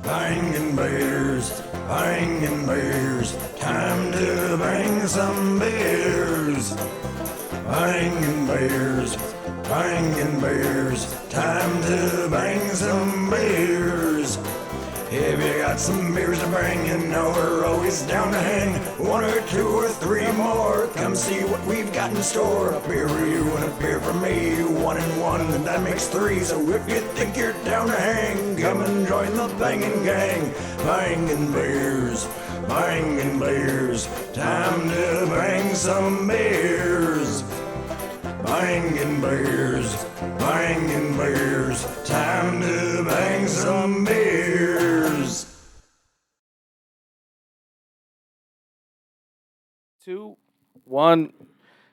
Bangin' beers, bangin' beers, time to bang some beers. Bangin' beers, bangin' beers, time to bang some beers. If you got some beers to bring, you know we're always down to hang. One or two or three more, come see what we've got in store. A beer for you and a beer for me, 1 and 1, and that makes 3. So if you think you're down to hang, come and join the bangin' gang. Bangin' beers, time to bang some beers. Bangin' beers, time to bang some beers. 2, 1.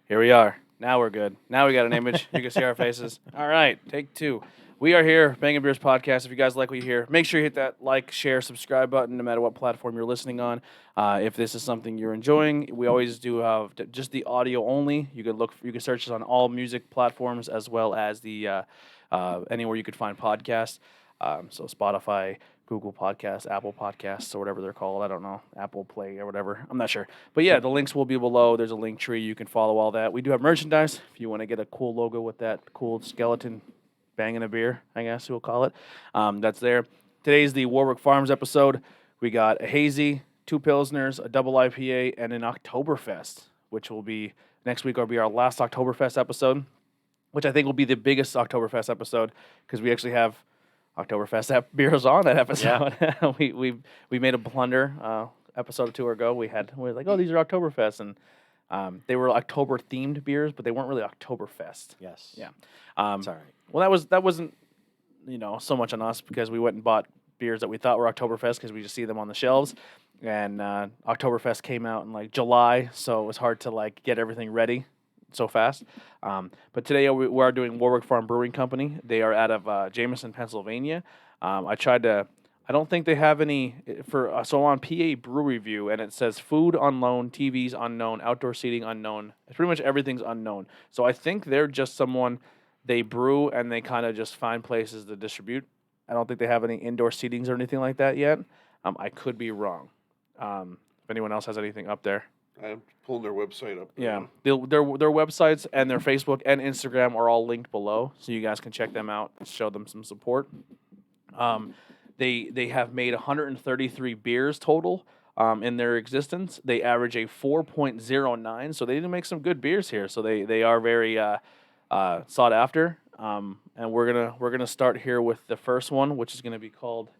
Here we are. Now we're good. Now we got an image. You can see our faces. All right, take 2. We are here, Bangin' Beers Podcast. If you guys like what you hear, make sure you hit that like, share, subscribe button, no matter what platform you're listening on. If this is something you're enjoying, we always do have just the audio only. You can search us on all music platforms as well as the anywhere you could find podcasts. So Spotify, Google Podcasts, Apple Podcasts, or whatever they're called. I don't know. Apple Play or whatever. I'm not sure. But yeah, the links will be below. There's a link tree. You can follow all that. We do have merchandise. If you want to get a cool logo with that cool skeleton banging a beer, I guess we'll call it. That's there. Today's the Warwick Farms episode. We got a hazy, 2 Pilsners, a double IPA, and an Oktoberfest, which will be next week will be our last Oktoberfest episode, which I think will be the biggest Oktoberfest episode because we actually have Oktoberfest beers on that episode. Yeah. we made a blunder episode or 2 ago. We were like, oh, these are Oktoberfest, and they were October themed beers, but they weren't really Oktoberfest. Yes. Yeah. It's all right. Well, that wasn't so much on us because we went and bought beers that we thought were Oktoberfest because we just see them on the shelves, and Oktoberfest came out in like July, so it was hard to get everything ready so fast. But today we are doing Warwick Farm Brewing Company. They are out of Jameson, Pennsylvania. I don't think they have any so on PA Brew Review, and it says food unknown, TVs unknown, outdoor seating unknown. It's pretty much everything's unknown. So I think they're just someone they brew and they kind of just find places to distribute. I don't think they have any indoor seatings or anything like that yet. I could be wrong. If anyone else has anything up there. I'm pulling their website up. Yeah, their websites and their Facebook and Instagram are all linked below, so you guys can check them out and show them some support. They have made 133 beers total in their existence. They average a 4.09, so they did make some good beers here. So they are very sought after. And we're gonna start here with the first one, which is gonna be called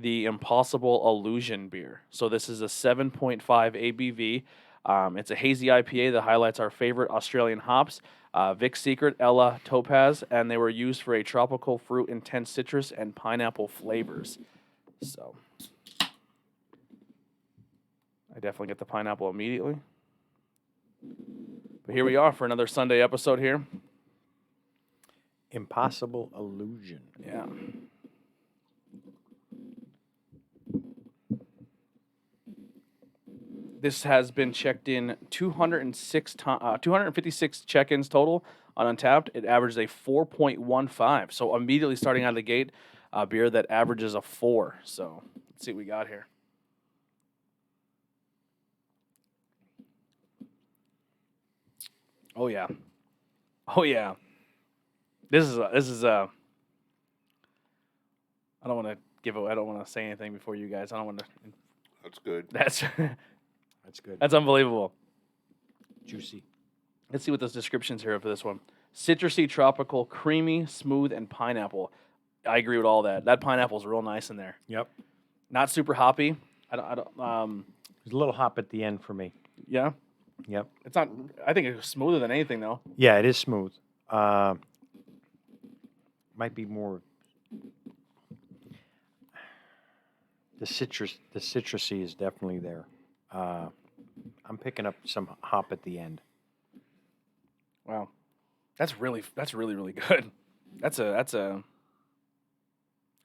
the Impossible Illusion beer. So this is a 7.5 ABV. It's a hazy IPA that highlights our favorite Australian hops, Vic Secret, Ella, Topaz, and they were used for a tropical fruit, intense citrus, and pineapple flavors. So I definitely get the pineapple immediately. But here we are for another Sunday episode here. Impossible Illusion. Yeah. This has been checked in 256 check-ins total on Untapped. It averages a 4.15. So immediately starting out of the gate, a beer that averages a 4. So let's see what we got here. Oh yeah. This is I don't want to I don't want to say anything before you guys. I don't want to. That's good. That's good. That's unbelievable. Juicy. Let's see what the descriptions here are for this one. Citrusy, tropical, creamy, smooth, and pineapple. I agree with all that. That pineapple's real nice in there. Yep. Not super hoppy. There's a little hop at the end for me. Yeah. Yep. It's not. I think it's smoother than anything though. Yeah, it is smooth. Might be more. The citrusy is definitely there. I'm picking up some hop at the end. Wow, that's really good. That's a.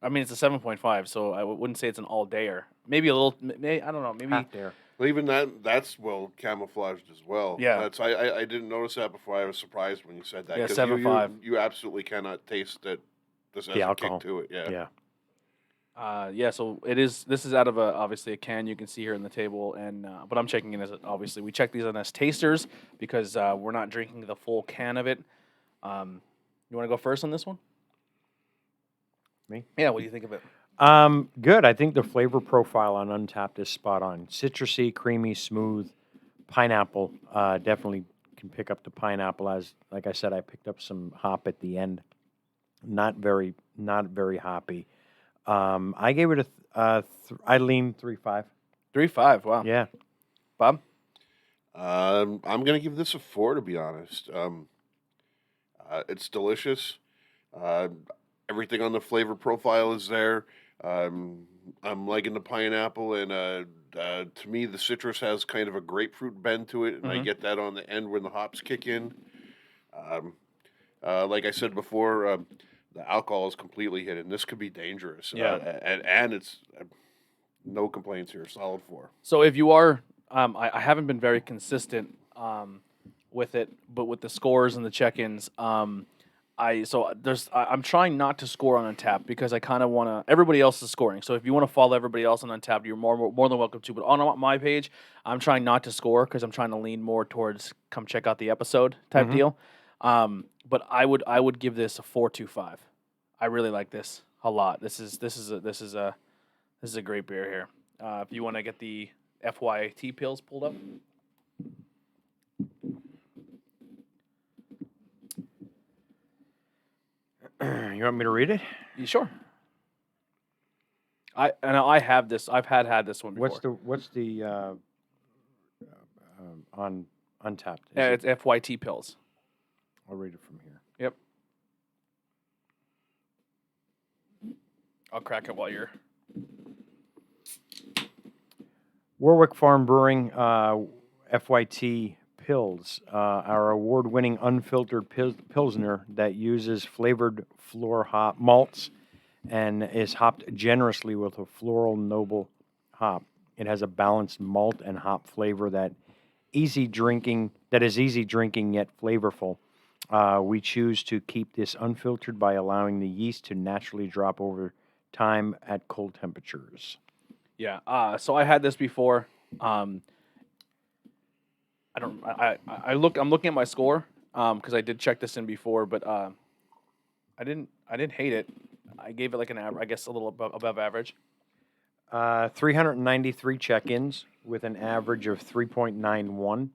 I mean, it's a 7.5, so I wouldn't say it's an all-dayer. Maybe a little. I don't know. Maybe half-dare. Well, even that's well camouflaged as well. Yeah. I didn't notice that before. I was surprised when you said that. Yeah, 'cause 7.5. You absolutely cannot taste that. This has The a alcohol kick to it. Yeah. Yeah. Yeah, so it is. This is out of obviously a can you can see here on the table, and but I'm checking it as obviously we check these on as tasters because we're not drinking the full can of it. You want to go first on this one? Me? Yeah. What do you think of it? Good. I think the flavor profile on Untapped is spot on. Citrusy, creamy, smooth. Pineapple. Definitely can pick up the pineapple. As like I said, I picked up some hop at the end. Not very hoppy. I gave it I lean 3.5. 3.5. Wow. Yeah. Bob. I'm gonna give this a 4 to be honest. It's delicious. Uh, Everything on the flavor profile is there. I'm liking the pineapple, and to me, the citrus has kind of a grapefruit bend to it, and I get that on the end when the hops kick in. Um, like I said before, the alcohol is completely hidden. This could be dangerous. Yeah. And it's no complaints here. Solid 4. So if you are, I haven't been very consistent with it, but with the scores and the check-ins, I'm trying not to score on Untapped because I kind of want to. Everybody else is scoring, so if you want to follow everybody else on Untapped, you're more than welcome to. But on my page, I'm trying not to score because I'm trying to lean more towards come check out the episode type deal. But I would give this a 4.25. I really like this a lot. This is a great beer here. If you want to get the FYT pills pulled up. You want me to read it? You sure? I have this. I've had this one before. What's the on Untapped? Is Yeah, it- it's FYT pills. I'll read it from here. Yep. I'll crack it while you're. Warwick Farm Brewing FYT Pills, our award-winning unfiltered Pilsner that uses flavored floor hop malts and is hopped generously with a floral noble hop. It has a balanced malt and hop flavor that is easy drinking yet flavorful. We choose to keep this unfiltered by allowing the yeast to naturally drop over time at cold temperatures. Yeah. So I had this before. I'm looking at my score because I did check this in before, but I didn't hate it. I gave it like an average, I guess a little above average. 393 check-ins with an average of 3.91.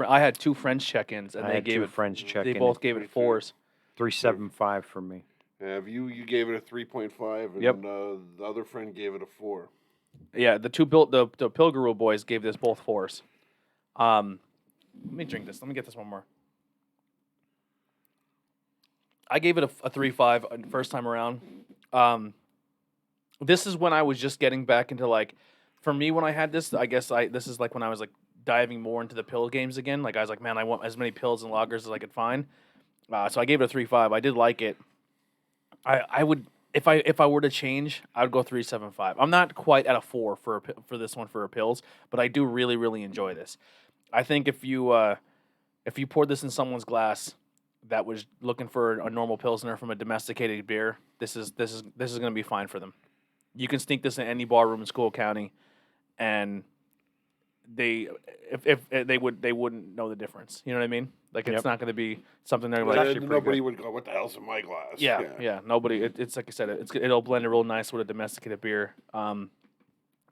I had two French check-ins, and I they had gave two it. French check-in. They both gave it 4s. 3.75 for me. Yeah, you gave it a 3.5, and Yep. The other friend gave it a 4. Yeah, the Pilgrim boys gave this both 4s. Let me drink this. Let me get this one more. I gave it a 3.5 first time around. This is when I was just getting back into like, for me when I had this, I guess this is like when I was like diving more into the pill games again. Like I was like, man, I want as many pills and lagers as I could find. So I gave it a 3.5. I did like it. I would if I were to change, I would go 3.75. I'm not quite at a 4 for this one for a pills, but I do really really enjoy this. I think if you poured this in someone's glass that was looking for a normal pilsner from a domesticated beer, this is going to be fine for them. You can sneak this in any bar room in School County, and they wouldn't know the difference. You know what I mean? Like it's not going to be something they're like. actually pretty Nobody good. would go, "What the hell's in my glass?" Yeah. Nobody. It's like I said. It'll blend real nice with a domesticated beer.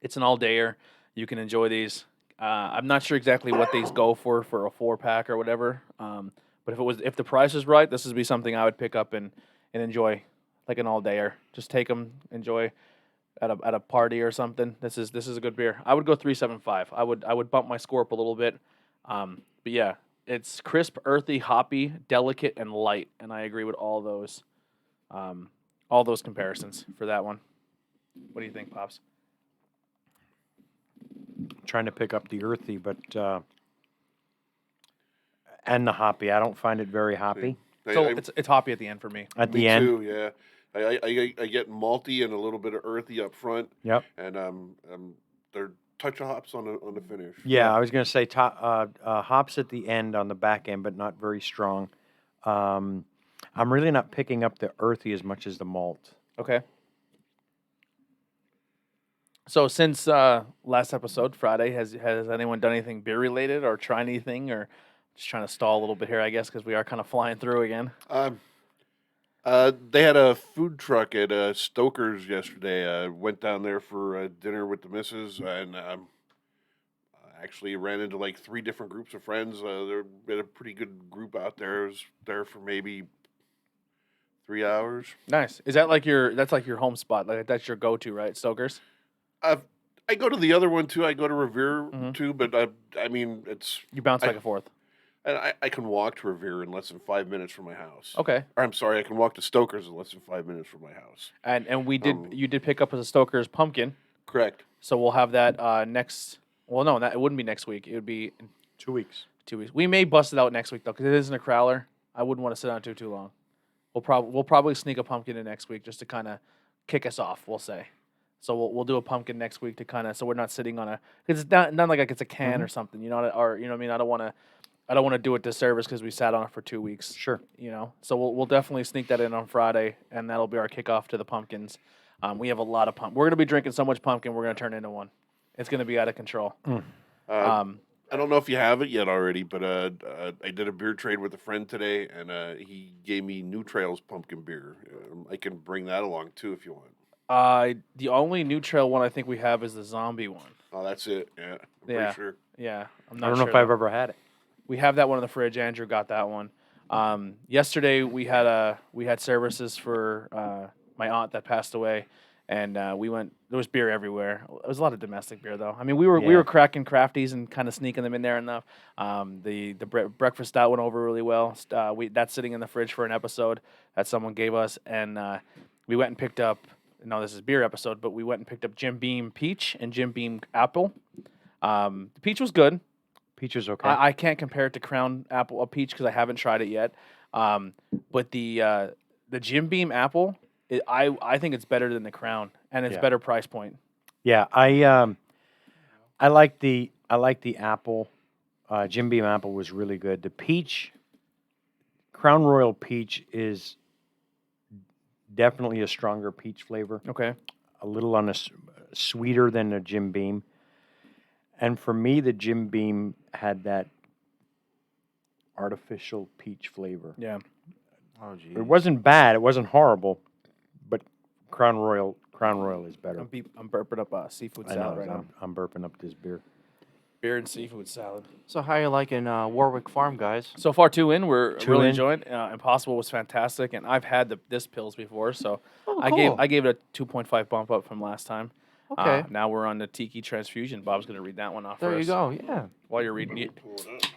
It's an all-dayer. You can enjoy these. I'm not sure exactly what these go for a 4-pack or whatever. But if the price is right, this would be something I would pick up and enjoy, like an all-dayer. Just take them, enjoy at a party or something. This is a good beer. I would go 3.75. I would bump my score up a little bit. But yeah. It's crisp, earthy, hoppy, delicate, and light, and I agree with all those comparisons for that one. What do you think, Pops? Trying to pick up the earthy, but and the hoppy. I don't find it very hoppy. So it's hoppy at the end for me. At Me the end, too, yeah. I get malty and a little bit of earthy up front. Yep. And they're touch of hops on the finish. Yeah, I was going to say hops at the end on the back end, but not very strong. I'm really not picking up the earthy as much as the malt. Okay. So since last episode, Friday, has anyone done anything beer related or tried anything or just trying to stall a little bit here, I guess, because we are kind of flying through again? They had a food truck at Stoker's yesterday. Went down there for dinner with the missus, and actually ran into like 3 different groups of friends. There been a pretty good group out there. I was there for maybe 3 hours. Nice. Is that that's like your home spot? Like that's your go-to, right? Stoker's? I go to the other one too. I go to Revere Mhm. too, but I mean, You bounce back and forth. I can walk to Revere in less than 5 minutes from my house. Okay. Or, I'm sorry, I can walk to Stoker's in less than 5 minutes from my house. And you did pick up as a Stoker's pumpkin, Correct. so we'll have that next. Well, no, it wouldn't be next week. It would be in 2 weeks. 2 weeks. We may bust it out next week though, because it isn't a crowler. I wouldn't want to sit on it too long. We'll probably sneak a pumpkin in next week just to kind of kick us off. We'll say. So we'll do a pumpkin next week to kind of so we're not sitting on because it's not like it's a can or something, you know, or you know what I mean. I don't want to do it disservice because we sat on it for 2 weeks. Sure. You know, so we'll definitely sneak that in on Friday, and that'll be our kickoff to the pumpkins. We have a lot of pumpkin. We're gonna be drinking so much pumpkin, we're gonna turn into one. It's gonna be out of control. I don't know if you have it yet already, but I did a beer trade with a friend today, and he gave me New Trails pumpkin beer. I can bring that along too if you want. The only New Trail one I think we have is the zombie one. Oh, that's it. Yeah, I'm Yeah. pretty sure. Yeah, I'm I not don't sure know if I've though. ever had it. We have that one in the fridge. Andrew got that one. Yesterday we had services for my aunt that passed away, and we went. There was beer everywhere. It was a lot of domestic beer though. I mean, we were cracking crafties and kind of sneaking them in there enough. The breakfast stout went over really well. That's sitting in the fridge for an episode that someone gave us, and we went and picked up. No, this is beer episode, but we went and picked up Jim Beam Peach and Jim Beam Apple. The peach was good. Peach is okay. I can't compare it to Crown Apple Peach because I haven't tried it yet. But the Jim Beam Apple, I think it's better than the Crown, and it's Yeah. better price point. Yeah, I like the apple. Jim Beam apple was really good. The peach, Crown Royal peach is definitely a stronger peach flavor. Okay. A little on the sweeter than the Jim Beam. And for me, the Jim Beam had that artificial peach flavor. Yeah. Oh, geez. It wasn't bad. It wasn't horrible, but Crown Royal is better. I'm burping up seafood I salad know. right now. I'm burping up this beer. Beer and seafood salad. So how you liking Warwick Farm, guys? So far, 2 in. We're Two really in. enjoying. Impossible was fantastic, and I've had this pills before, so Oh, I gave it a 2.5 bump up from last time. Okay. Now we're on the Tiki Transfusion. Bob's going to read that one off There for you us. go. Yeah. While you're reading it, Pull it up.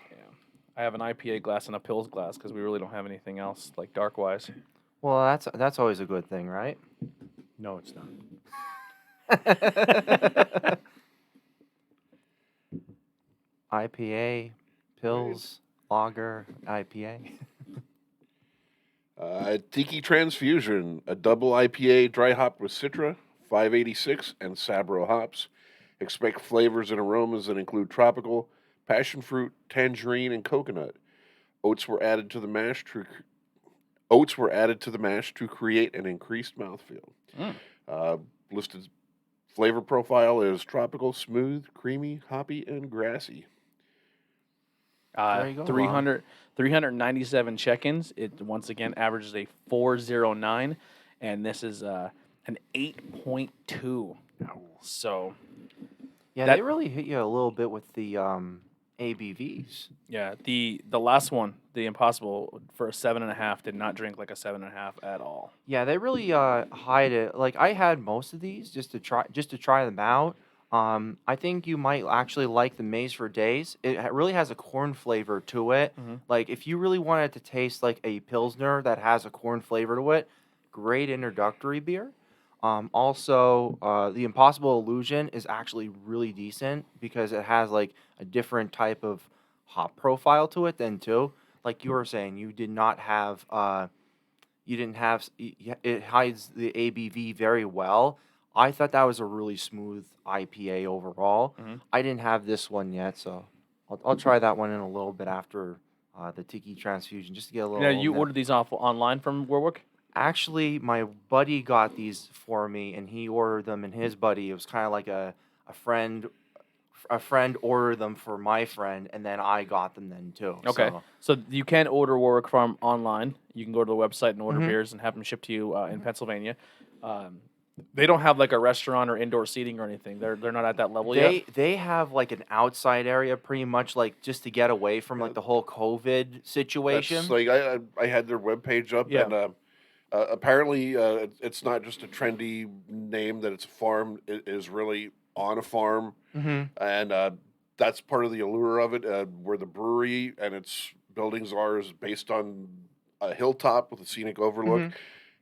I have an IPA glass and a pills glass because we really don't have anything else like dark wise. Well, that's always a good thing, right? No, it's not. IPA, pills, lager, IPA. Tiki Transfusion, a double IPA dry hop with Citra, 586, and Sabro hops. Expect flavors and aromas that include tropical, passion fruit, tangerine, and coconut. Oats were added to the mash to create an increased mouthfeel. Listed flavor profile is tropical, smooth, creamy, hoppy, and grassy. There you go, 397 check-ins. It once again averages a 409, and this is an 8.2. So Yeah, That- they really hit you a little bit with the ABVs. yeah, the last one, the Impossible for a 7.5, did not drink like a 7.5 at all. Yeah, they really hide it. Like I had most of these just to try them out. I think you might actually like the Maize for Days. It really has a corn flavor to it. Mhm. Like if you really wanted to taste like a Pilsner that has a corn flavor to it, great introductory beer. Also, the Impossible Illusion is actually really decent because it has like a different type of hop profile to it than too. Like you were saying, you did not have, you didn't have, it hides the ABV very well. I thought that was a really smooth IPA overall. Mhm. I didn't have this one yet, so I'll try that one in a little bit after the Tiki Transfusion just to get a little. Yeah, you ordered these off online from Warwick? Actually, my buddy got these for me, and he ordered them, and his buddy. It was kind of like a friend. A friend ordered them for my friend, and then I got them then too. Okay. So, So you can order Warwick Farm online. You can go to the website and order Mhm. beers and have them shipped to you in Pennsylvania. They don't have like a restaurant or indoor seating or anything. They're not at that level yet. they have like an outside area, pretty much like just to get away from like the whole COVID situation. That's like I had their webpage up, Yeah. and apparently it's not just a trendy name that it's a farm. It is really on a farm, and that's part of the allure of it. Where the brewery and its buildings are is based on a hilltop with a scenic overlook,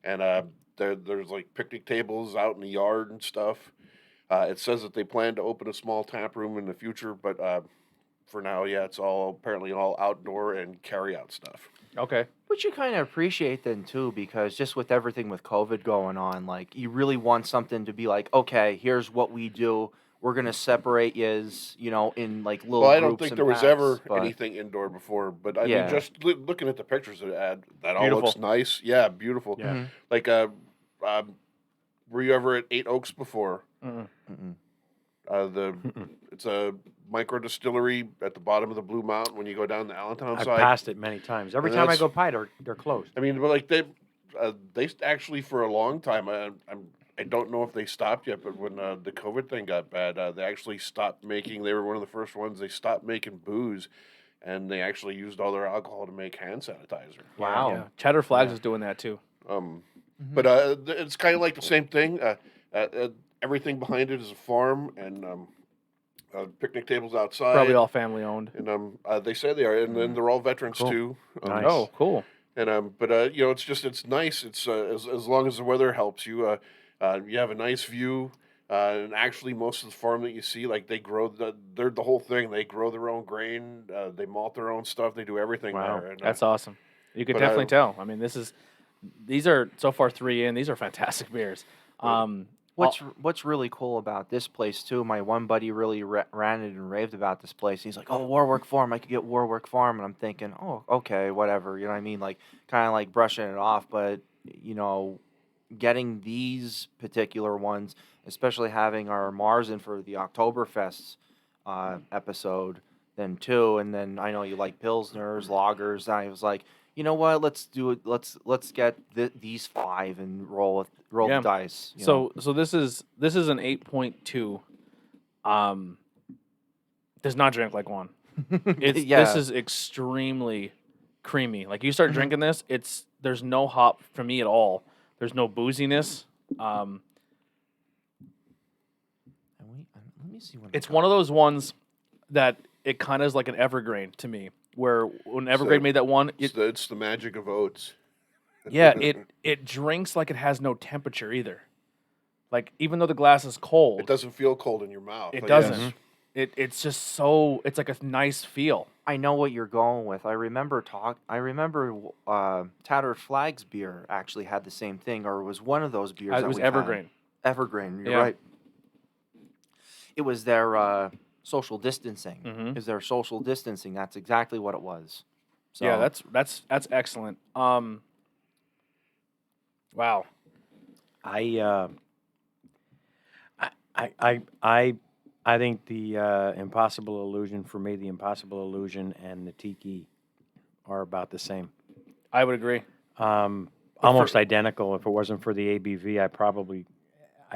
and there's like picnic tables out in the yard and stuff. It says that they plan to open a small tap room in the future, but for now, yeah, it's apparently all outdoor and carry out stuff. Okay. Which you kind of appreciate then too, because just with everything with COVID going on, like you really want something to be like, okay, here's what we do. We're gonna separate yous, in like little. Well, I don't groups think and there was packs, ever but- anything indoor before, but I Yeah. mean, just looking at the pictures that all Beautiful. looks nice. Yeah, beautiful. Yeah. Mhm. Like, were you ever at Eight Oaks before? Mm-mm. Mm-mm. It's a micro distillery at the bottom of the Blue Mountain when you go down the Allentown I've side. passed it many times. Every And time I that's- go by, they're closed. I mean, but like they actually for a long time. I don't know if they stopped yet, but when the COVID thing got bad, they actually stopped making. They were one of the first ones. They stopped making booze, and they actually used all their alcohol to make hand sanitizer. Wow. Yeah. Cheddar Flags Yeah. is doing that too. But it's kind of like the same thing. Everything behind it is a farm and picnic tables outside. Probably all family owned. And they say they are, and then they're all veterans Cool. too. Nice. Oh, cool. And but it's nice. It's as long as the weather helps you. You have a nice view. And actually, most of the farm that you see, like they grow they're the whole thing. They grow their own grain. They malt their own stuff. They do everything Wow. there. And, That's awesome. You could but, definitely tell. I mean, these are so far 3 in. These are fantastic beers. What's really cool about this place too? My one buddy really ranted and raved about this place. He's like, "Oh, Warwick Farm, I could get Warwick Farm," and I'm thinking, "Oh, okay, whatever." You know what I mean? Like, kind of like brushing it off. But getting these particular ones, especially having our Marzen for the Oktoberfest episode, then too, and then I know you like Pilsners, lagers. And I was like, you know what? Let's do it. Let's get these 5 and roll Yeah. the dice. you know? So this is an 8.2. Does not drink like one. This is extremely creamy. Like you start drinking this, there's no hop for me at all. There's no booziness. Let me see when It's one of those ones that it kind of is like an evergreen to me. Where when Evergreen made that one, it's the magic of oats. yeah, it drinks like it has no temperature either. Like even though the glass is cold, It doesn't feel cold in your mouth. It I doesn't. guess. It's just so it's like a nice feel. I know what you're going with. I remember Tattered Flags beer actually had the same thing, or it was one of those beers. It that was we've had. Evergreen. Evergreen, you're Yeah. right. It was their social distancing. Mhm. Is their social distancing? That's exactly what it was. So, Yeah, that's excellent. Wow. I think the Impossible Illusion, for me, the Impossible Illusion and the Tiki are about the same. I would agree. Almost identical. If it wasn't for the ABV, I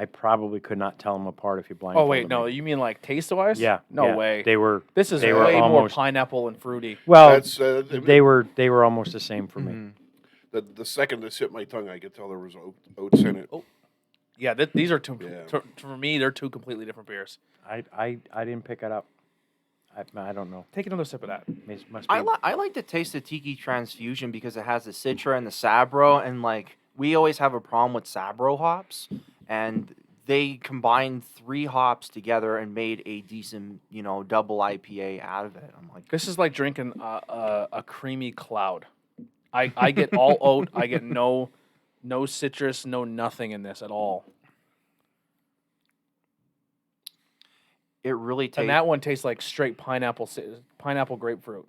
probably could not tell them apart if you blindfolded Oh wait, no, me. you mean like taste wise? Yeah. No yeah. way. They were. This is they way were more almost, pineapple and fruity. Well, That's they were almost the same for me. the second this hit my tongue, I could tell there was oats in it. Oh. Yeah, these are two. Yeah. For me, they're two completely different beers. I didn't pick it up. I don't know. Take another sip of that. Must be. I like to taste the Tiki Transfusion because it has the Citra and the Sabro, and like we always have a problem with Sabro hops, and they combined 3 hops together and made a decent, double IPA out of it. I'm like, This is like drinking a creamy cloud. I get all oat. I get no citrus, no nothing in this at all. it really tastes. And that one tastes like straight pineapple grapefruit.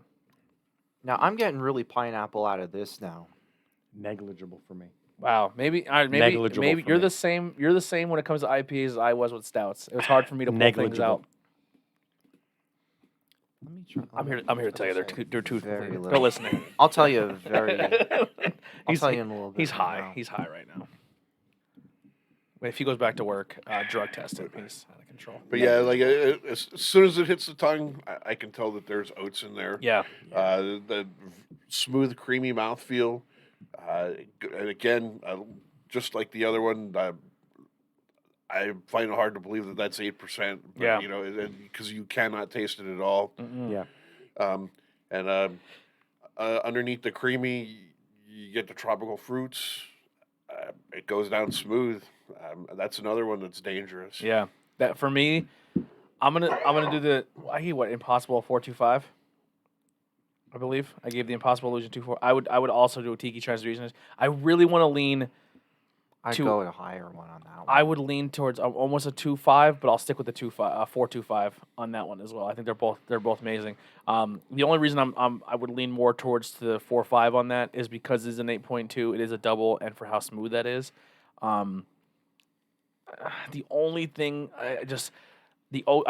Now I'm getting really pineapple out of this now. Negligible for me. Wow, maybe Negligible maybe for you're me. the same. You're the same when it comes to IPAs as I was with stouts. It was hard for me to pull things Negligible. out. Let me try. I'm here to tell you they're two Very completely. little. They're listening. I'll tell you very. I'll He's- tell you in a little bit. He's from high. now. He's high right now. If he goes back to work, drug tested, he's out of control. But yeah, like as soon as it hits the tongue, I can tell that there's oats in there. Yeah. The smooth, creamy mouthfeel. And again, just like the other one, I find it hard to believe that that's 8%. Yeah. You know, because you cannot taste it at all. Yeah. And underneath the creamy, you get the tropical fruits. It goes down smooth. That's another one that's dangerous. Yeah. That for me, I'm gonna do the Impossible 425. I believe I gave the Impossible Illusion 2.4. I would also do a Tiki Transfusion. I really want to lean. I'd to- go with a higher one on that one. I would lean towards almost a 2.5, but I'll stick with the 4.25 on that one as well. I think they're both amazing. The only reason I would lean more towards the 4.5 on that is because it's an 8.2. It is a double, and for how smooth that is. The only thing I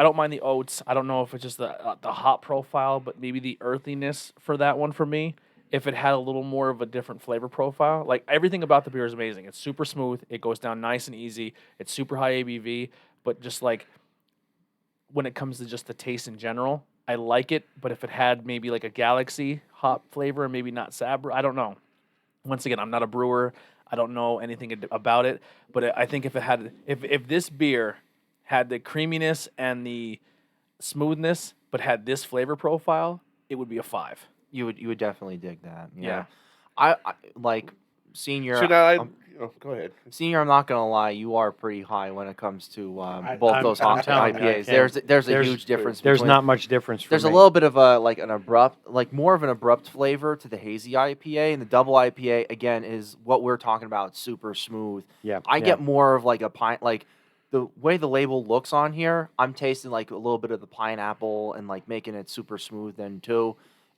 don't mind the oats. I don't know if it's just the hop profile, but maybe the earthiness for that one for me. If it had a little more of a different flavor profile, like everything about the beer is amazing. It's super smooth. It goes down nice and easy. It's super high ABV, but just like when it comes to just the taste in general, I like it. But if it had maybe like a Galaxy hop flavor, and maybe not Sabra, I don't know. Once again, I'm not a brewer. I don't know anything about it, but I think if this beer had the creaminess and the smoothness, but had this flavor profile, it would be a 5. You would definitely dig that. Yeah. I like senior. So now go ahead. Senior, I'm not gonna lie, you are pretty high when it comes to both I'm- those I'm hot telling you, I IPAs. can't- There's a there's- huge difference. There's between, not much difference. For There's me. a little bit of more of an abrupt flavor to the hazy IPA, and the double IPA again is what we're talking about, super smooth. Yeah. I yeah. get more of like a pine, like the way the label looks on here. I'm tasting like a little bit of the pineapple and like making it super smooth then too.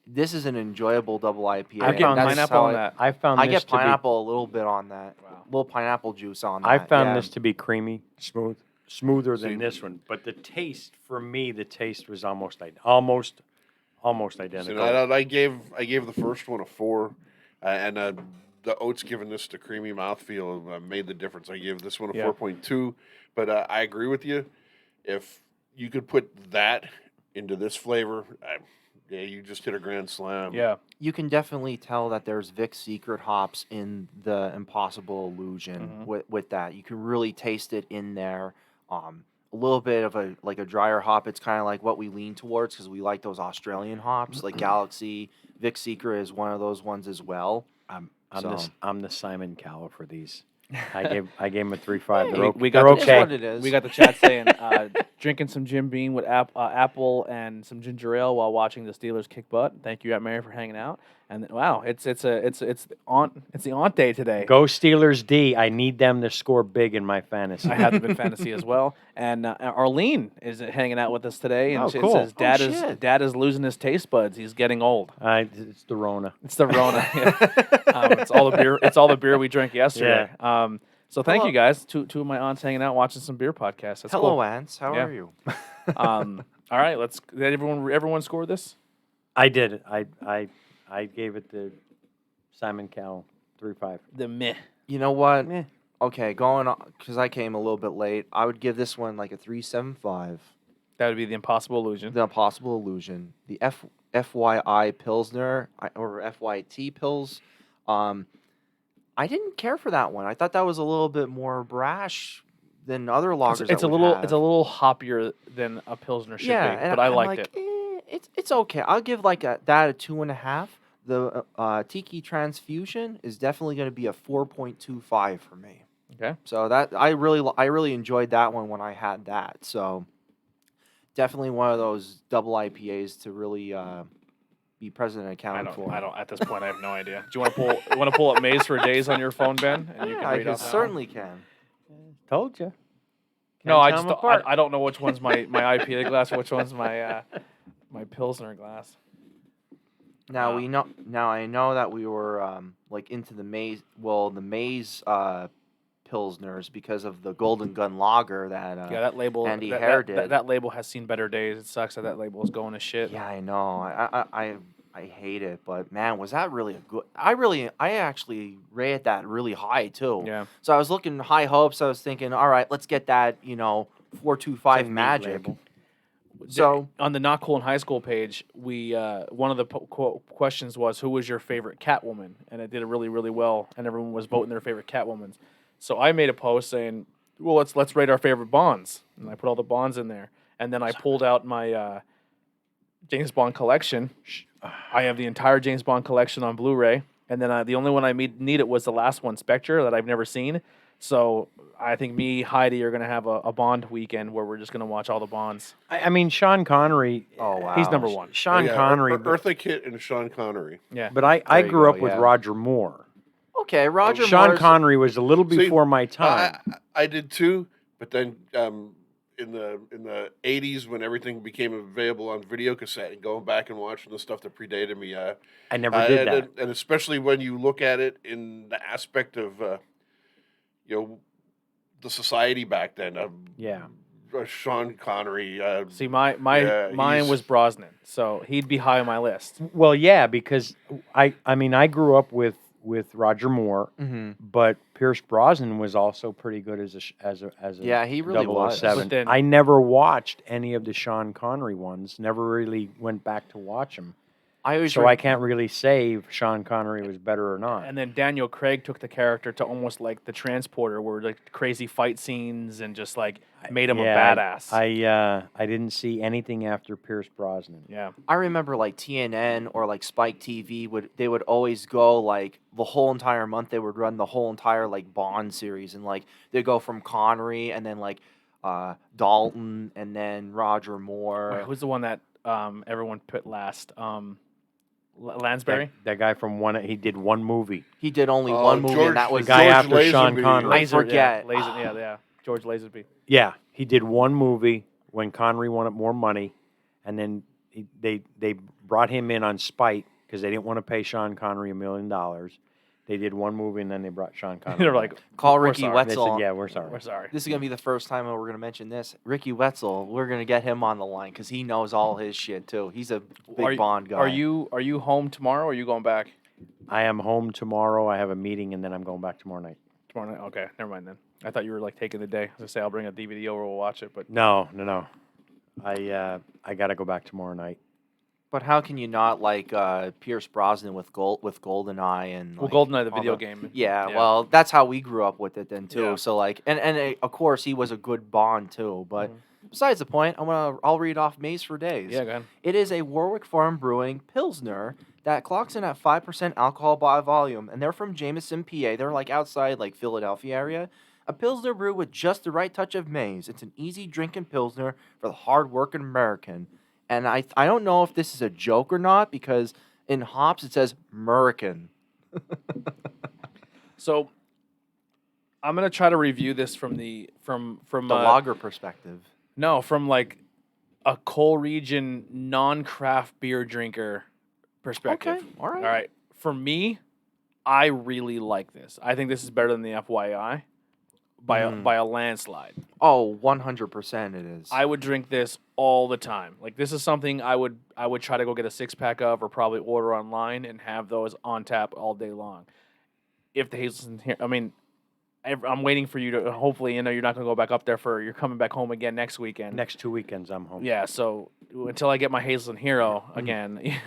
This is an enjoyable double IPA. I I'm found getting this- pineapple on that. I found I this get to be. pineapple a little bit on that. Wow. Little pineapple juice on that. I found yeah. this to be creamy, smoother See- than this one. But the taste, for me, the taste was almost So identical. I gave the first one a 4, and the oats giving this the creamy mouthfeel made the difference. I gave this one a Yeah. 4.2, but I agree with you. If you could put that into this flavor, yeah, you just hit a grand slam. Yeah. You can definitely tell that there's Vic's secret hops in the Impossible Illusion with that. You can really taste it in there. A little bit of a drier hop. It's kind of like what we lean towards because we like those Australian hops, like Galaxy. Vic's Secret is one of those ones as well. I'm So- the Simon Cowell for these. I gave him a 3.5. Hey, They're, we they're got the- okay. It is what it is. We got the chat saying drinking some Jim Beam with apple and some ginger ale while watching the Steelers kick butt. Thank you, Aunt Mary, for hanging out. And wow, it's the aunt day today. Go Steelers D. I need them to score big in my fantasy. I have them in fantasy as well. And Arlene is hanging out with us today, and Oh, she cool. says shit. dad is losing his taste buds. He's getting old. It's the Rona. It's the Rona. Yeah. It's all the beer. It's all the beer we drank yesterday. So thank Hello. you guys. Two of my aunts hanging out watching some beer podcasts. That's Hello, cool. Ants. How Yeah. are you? All right, did everyone score this? I did. I gave it the Simon Cowell 3.5. The meh. You know what? Meh. Okay, going on because I came a little bit late. I would give this one like a 3.75. That would be the Impossible Illusion. The Impossible Illusion, the FYI Pilsner or FYT Pils. I didn't care for that one. I thought that was a little bit more brash than other lagers. It's that a we little have. it's a little hoppier than a Pilsner should yeah, be, and but I I'm liked like, it. It's okay. I'll give like that a 2.5. The Tiki Transfusion is definitely going to be a 4.25 for me. Okay. So that I really enjoyed that one when I had that. So definitely one of those double IPAs to really be present and I accounted for. don't. At this point, I have no idea. Do you want to pull up Maze for Days on your phone, Ben? And you Yeah, can I read off that one? certainly can. Told you. No, I just I don't know which one's my IPA glass, which one's my my Pilsner glass. Now we know. Now I know that we were like into the maize. Well, the maize pilsners because of the Golden Gun Lager that Yeah, that label. Andy that, Hare that, did. that, that label has seen better days. It sucks that label is going to shit. Yeah, I know. I hate it, but man, was that really a good? I actually rated that really high too. Yeah. So I was looking high hopes. I was thinking, all right, let's get that 425 It's a neat Magic. label. So On the Not Cool in High School page, we one of the questions was, who was your favorite Catwoman? And it did really, really well, and everyone was voting their favorite Catwomans. So I made a post saying, well, let's rate our favorite Bonds, and I put all the Bonds in there, and then I pulled out my James Bond collection. I have the entire James Bond collection on Blu-ray, and then the only one I needed was the last one, Spectre, that I've never seen. So I think me, Heidi, are going to have a Bond weekend where we're just going to watch all the Bonds. I mean, Sean Connery. oh wow, He's number one. Sean Yeah, Connery. Eartha Kitt and Sean Connery. Yeah. But I There you grew go, up with yeah. Roger Moore. Okay, Roger Sean Moore's- Connery was a little See, before my time. I did too, but then in the 80s when everything became available on video cassette and going back and watching the stuff that predated me, I never did that. and especially when you look at it in the aspect of the society back then. Yeah. Sean Connery. See, mine he's- was Brosnan, so he'd be high on my list. Well, yeah, because I mean, I grew up with Roger Moore, Mhm. but Pierce Brosnan was also pretty good as a Yeah, he really was. 007. But then- I never watched any of the Sean Connery ones. Never really went back to watch them. I always So I can't really say if Sean Connery was better or not. And then Daniel Craig took the character to almost like the Transporter, where like crazy fight scenes and just like made him a badass. I didn't see anything after Pierce Brosnan. yeah. I remember like TNN or like Spike TV would always go like the whole entire month. They would run the whole entire like Bond series, and like they go from Connery and then like Dalton and then Roger Moore. Wait, who's the one that everyone put last? Lansbury. That guy from he did one movie. He did only one movie, George- and that was The guy George after Sean Lazenby. Connery. I forget. Yeah. George Lazenby. Yeah, he did one movie when Connery wanted more money, and then they brought him in on spite because they didn't want to pay Sean Connery $1 million. They did one movie, and then they brought Sean Connery. They're back. like, Call we're Ricky sorry. They Wetzel. said, "Yeah, we're sorry." We're sorry. This is gonna be the first time we're gonna mention this. Ricky Wetzel, we're gonna get him on the line because he knows all his shit too. He's a big Bond guy. Are you home tomorrow, or are you going back I am home tomorrow. I have a meeting, and then I'm going back tomorrow night. tomorrow night? Okay, never mind then. I thought you were like taking the day. I was gonna say I'll bring a DVD over, we'll watch it, but No. I got to go back tomorrow night. But how can you not like Pierce Brosnan with GoldenEye and well, like, GoldenEye, the all video game. Yeah, well, that's how we grew up with it then too. Yeah. So like, and of course he was a good Bond too. But besides the point, I'll read off Maze for Days. Yeah, go ahead. It is a Warwick Farm Brewing Pilsner that clocks in at 5% alcohol by volume, and they're from Jameson, PA. They're like outside like Philadelphia area. A Pilsner brew with just the right touch of maize. It's an easy drinking Pilsner for the hard-working American. And I don't know if this is a joke or not, because in hops it says American. So I'm gonna try to review this from the lager perspective. No, from like a coal region non-craft beer drinker perspective. Okay, all right. All right. For me, I really like this. I think this is better than the FYI by a landslide. Oh, 100% it is. I would drink this all the time. Like this is something I would try to go get a 6-pack of, or probably order online and have those on tap all day long. If the Hazelton's here, I mean, I'm waiting for you to. Hopefully, you're not going to go back up there you're coming back home again next weekend. Next 2 weekends, I'm home. Yeah, so until I get my Hazelton Hero again,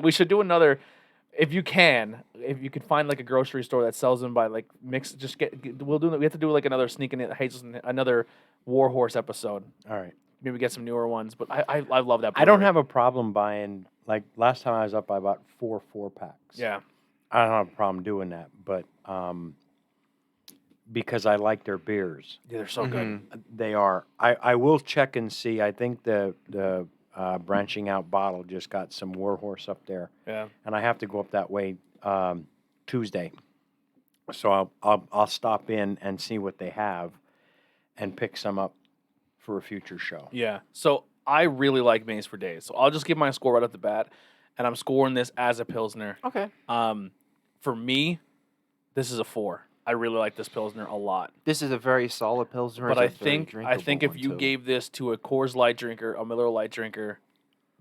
we should do another. If you can find like a grocery store that sells them by like mix, just we'll do. We have to do like another sneaking in Hazelton, another Warhorse episode. All right. Maybe get some newer ones, but I love that. I don't brewery. have a problem buying, like last time I was up, I bought 4-packs. Yeah, I don't have a problem doing that, but because I like their beers. yeah, they're so good. They are. I will check and see. I think the branching out bottle just got some Warhorse up there, Yeah, and I have to go up that way Tuesday. So I'll stop in and see what they have, and pick some up for a future show. yeah. So I really like Maze for Days. So I'll just give my score right off the bat. and I'm scoring this as a Pilsner. Okay. For me, this is a 4. I really like this Pilsner a lot. This is a very solid Pilsner. But It's I a very think drinkable if one, you too. gave this to a Coors Light drinker, a Miller Lite drinker,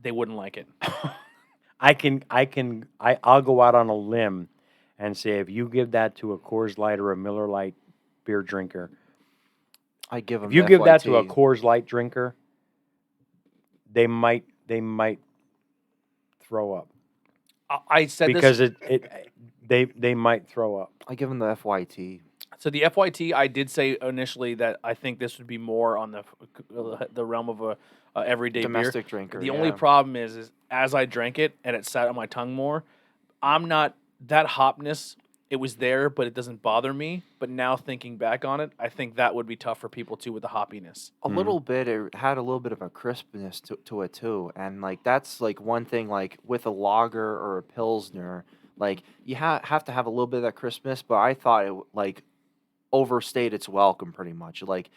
they wouldn't like it. I'll go out on a limb and say if you give that to a Coors Light or a Miller Lite beer drinker, I give them. if you give that to a Coors Light drinker, they might throw up I said because this they might throw up. I give them the FYT. So the FYT, I did say initially that I think this would be more on the realm of a everyday Domestic beer. drinker. The only problem is as I drank it and it sat on my tongue more, I'm not that hopness. It was there, but it doesn't bother me. But now thinking back on it, I think that would be tough for people too with the hoppiness. A little bit. It had a little bit of a crispness to it too, and like that's like one thing. Like with a lager or a pilsner, like you have to have a little bit of that crispness. But I thought it like overstayed its welcome pretty much. Like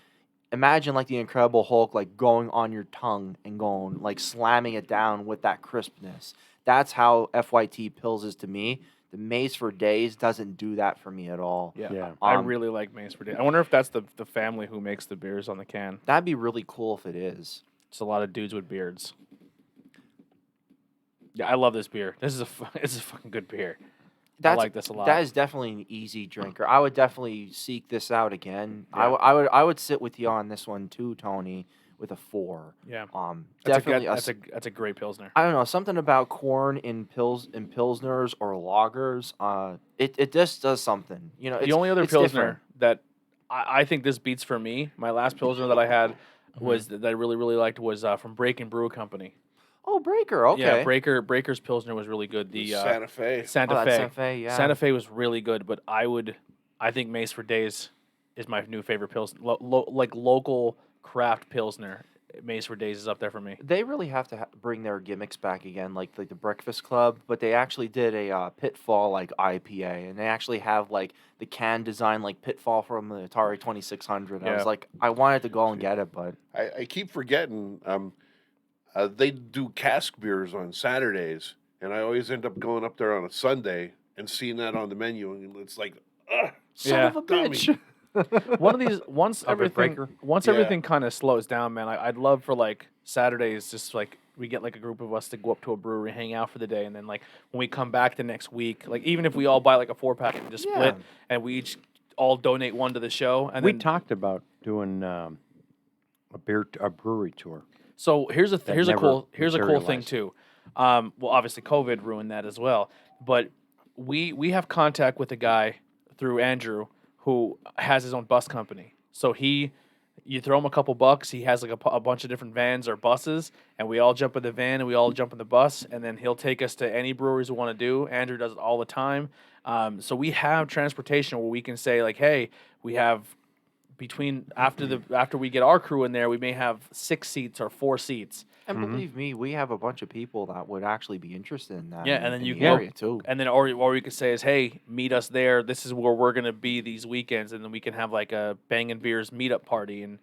imagine like the Incredible Hulk like going on your tongue and going like slamming it down with that crispness. That's how FYT Pils is to me. The Maze for Days doesn't do that for me at all. Yeah. I really like Mace for Day. I wonder if that's the family who makes the beers on the can. That'd be really cool if it is. It's a lot of dudes with beards. Yeah, I love this beer. This is it's a fucking good beer. I like this a lot. That is definitely an easy drinker. I would definitely seek this out again. Yeah. I would sit with you on this one too, Tony, with a 4. Yeah. Definitely. That's a great Pilsner. I don't know, something about corn in pilsners or lagers. It just does something. You know, The only other Pilsner different. that I think this beats for me, my last Pilsner that I had was that I really, really liked was from Brew Company. Oh, Breaker. Okay. Yeah, Breaker's Pilsner was really good. The Santa Fe. Santa Oh, Fe. that's Santa Fe, yeah. Santa Fe was really good, but I think Mace for Days is my new favorite Pilsner. Like local craft Pilsner, Mace for Days is up there for me. They really have to bring their gimmicks back again, like the Breakfast Club. But they actually did a Pitfall like IPA, and they actually have like the can design like Pitfall from the Atari 2600. I Yeah. was like, I wanted to go and get it, but I keep forgetting. They do cask beers on Saturdays, and I always end up going up there on a Sunday and seeing that on the menu, and it's like, ugh, son Yeah. of a dummy. bitch. One of these once Of a breaker? once Yeah. everything kind of slows down, man. I'd love for like Saturdays, just like we get like a group of us to go up to a brewery, hang out for the day, and then like when we come back the next week, like even if we all buy like a 4-pack and just split, Yeah. and we each all donate one to the show, and We then talked about doing a brewery tour. so here's a That never cool thing materialized. too. Well, obviously COVID ruined that as well, but we have contact with a guy through Andrew who has his own bus company. So you throw him a couple bucks, he has like a bunch of different vans or buses, and we all jump in the van and we all jump in the bus, and then he'll take us to any breweries we want to do. Andrew does it all the time. So we have transportation where we can say like, hey, we have after we get our crew in there, we may have 6 seats or 4 seats. And believe me, we have a bunch of people that would actually be interested in that. Yeah, and then in you the go- area too. And then, or you could say is, hey, meet us there. This is where we're gonna be these weekends, and then we can have like a Bangin Beers meetup party, and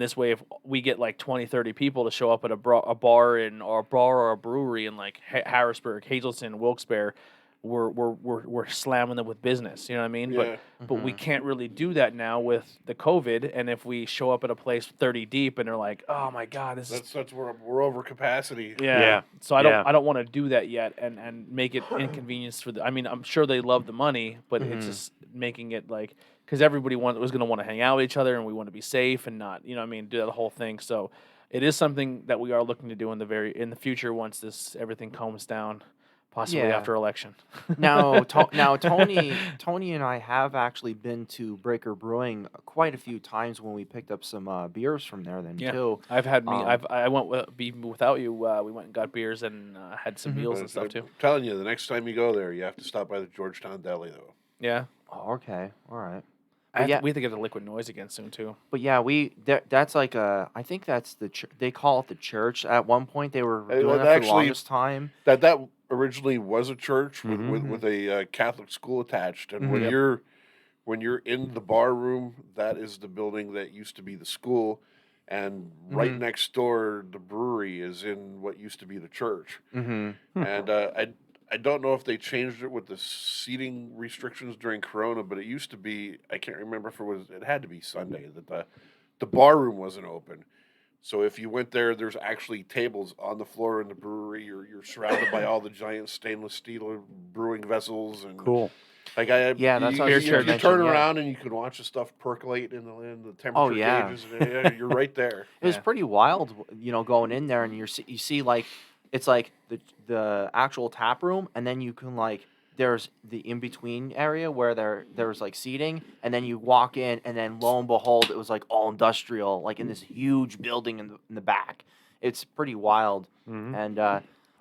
this way, if we get like 20, 30 people to show up at a bar or a brewery in like Harrisburg, Hazelton, Wilkes-Barre, we're slamming them with business. You know what I mean? Yeah. But we can't really do that now with the COVID. And if we show up at a place 30 deep and they're like, oh my god, this is That's we're over capacity. Yeah. So I Yeah. don't want to do that yet and make it inconvenience for the. I mean, I'm sure they love the money, but it's just making it like because everybody was going to want to hang out with each other and we want to be safe and not do that whole thing. So it is something that we are looking to do in the future once everything calms down, possibly Yeah. after election. Now, Tony and I have actually been to Breaker Brewing quite a few times when we picked up some beers from there. Then Yeah. too. I've had I went without you. We went and got beers and had some meals and stuff I'm too. telling you, the next time you go there, you have to stop by the Georgetown Deli, though. Yeah. Oh, okay, all right. We have to get a liquid noise again soon too. But yeah, that's like I think that's they call it the church. At one point, they were Hey, doing that that for the actually- longest time. That originally was a church with Mhm. with a Catholic school attached, and when Yep. you're in the bar room, that is the building that used to be the school, and right next door, the brewery is in what used to be the church. Mm-hmm. And I don't know if they changed it with the seating restrictions during Corona, but it used to be, I can't remember if it had to be Sunday, that the bar room wasn't open. So if you went there, there's actually tables on the floor in the brewery. You're surrounded by all the giant stainless steel brewing vessels. And Cool. like Yeah, that's what I was you gonna turn mention, yeah. around and you can watch the stuff percolate in the temperature Oh, yeah. gauges. And, yeah, you're right there. It was Yeah. pretty wild, going in there and you see like it's like the actual tap room, and then you can like there's the in between area where there's like seating, and then you walk in, and then lo and behold, it was like all industrial, like in this huge building in the back. It's pretty wild, and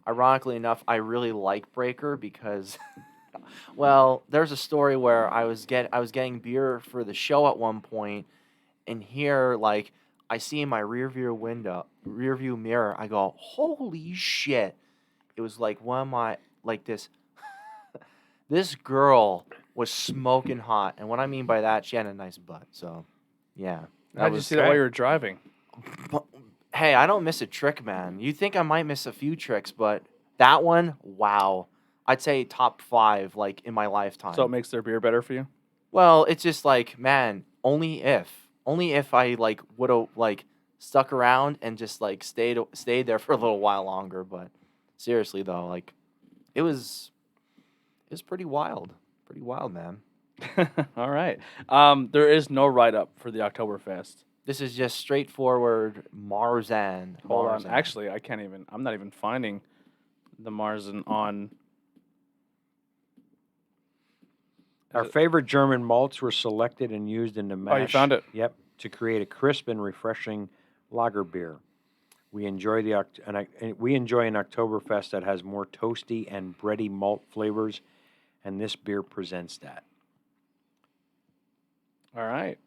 ironically enough, I really like Breaker because. Well, there's a story where I was getting beer for the show at one point, and here like I see in my rear view mirror, I go, holy shit! It was like one of my like this this girl was smoking hot, and what I mean by that, she had a nice butt. So, yeah. How'd you see that while you were driving? But, hey, I don't miss a trick, man. You think I might miss a few tricks, but that one, wow. I'd say top 5, like, in my lifetime. So it makes their beer better for you? Well, it's just like, man, only if I, like, would have, like, stuck around and just, like, stayed there for a little while longer. But seriously, though, like, it was pretty wild. Pretty wild, man. All right. There is no write-up for the Oktoberfest. This is just straightforward Marzen. Hold on. Actually, I'm not even finding the Marzen on... Our favorite German malts were selected and used in the mash. Oh, you found it? Yep, to create a crisp and refreshing lager beer. We enjoy an Oktoberfest that has more toasty and bready malt flavors, and this beer presents that. All right.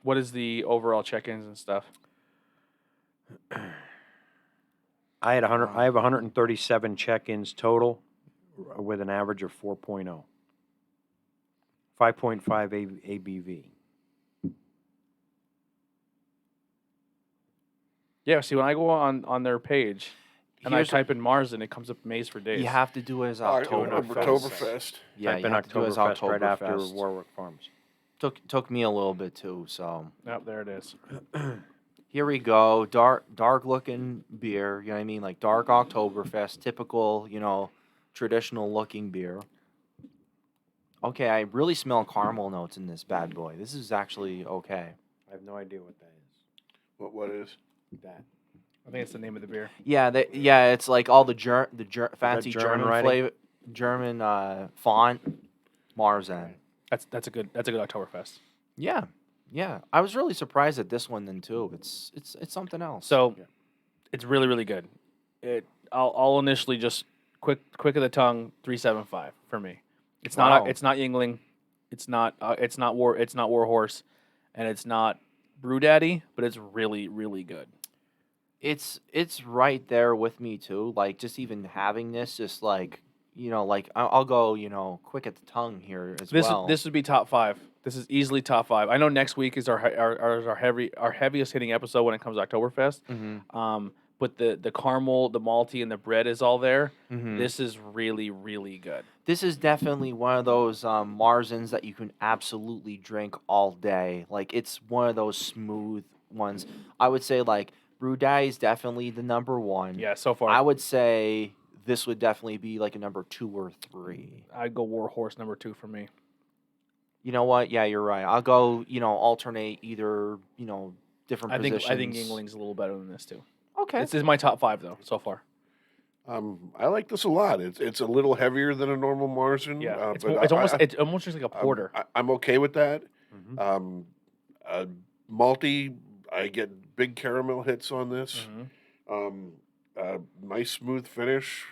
What is the overall check-ins and stuff? I have 137 check-ins total, with an average of 4.0. 5.5 ABV. Yeah, see, when I go on their page and Here's- I type in Marzen, it comes up Maze for Days. You have to do it as Oktoberfest. Oktoberfest. Yeah, Type you in have to do it as Oktoberfest right after Oktoberfest. Warwick Farms. Took me a little bit too. So Yep, there it is. here we go. Dark looking beer. You know what I mean? Like dark Oktoberfest, typical, traditional looking beer. Okay, I really smell caramel notes in this bad boy. This is actually okay. I have no idea what that is. What is? That. I think it's the name of the beer. Yeah, it's like all the fancy German German writing? flavor, German font, Marzen. That's a good Oktoberfest. Yeah. I was really surprised at this one then too. It's something else. So it's really, really good. I'll initially just quick of the tongue 3.75 for me. It's Wow. not Yingling, it's not Warhorse, and it's not Brew Daddy, but it's really, really good. It's right there with me too. Like just even having this, just like like I'll go quick at the tongue here as well. This would be top 5. This is easily top 5. I know next week is our heaviest hitting episode when it comes to Oktoberfest. Mm-hmm. But the caramel, the malty, and the bread is all there. Mhm. This is really, really good. This is definitely one of those Marzens that you can absolutely drink all day. Like it's one of those smooth ones. I would say like Brew Daddy is definitely the number 1. Yeah, so far I would say this would definitely be like a number 2 or 3. I'd go Warhorse number 2 for me. You know what? Yeah, you're right. I'll go. Alternate either. Different I positions. think Yingling's a little better than this too. Okay. This is my top 5 though so far. I like this a lot. It's a little heavier than a normal Marzen. Yeah, but it's almost just like a porter. I'm okay with that. Mm-hmm. Malty, I get big caramel hits on this. Mhm. Nice smooth finish.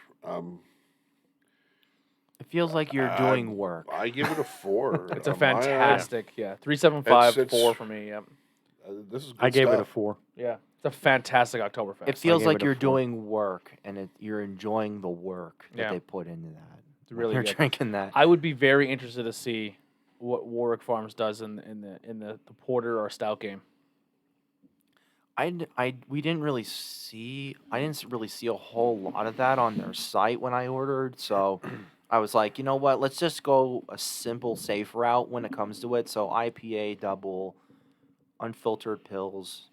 It feels like you're doing work. I give it a 4. It's a fantastic, 3.75, 4 for me. Yep. This is good I gave it a stuff. 4. Yeah, it's a fantastic Oktoberfest. It feels gave like it a you're 4. doing work, and you're enjoying the work that Yeah. they put into that. It's really you're good. drinking that. I would be very interested to see what Warwick Farms does in the porter or stout game. we didn't really see. I didn't really see a whole lot of that on their site when I ordered. So I was like, you know what? Let's just go a simple, safe route when it comes to it. So IPA double, unfiltered pills,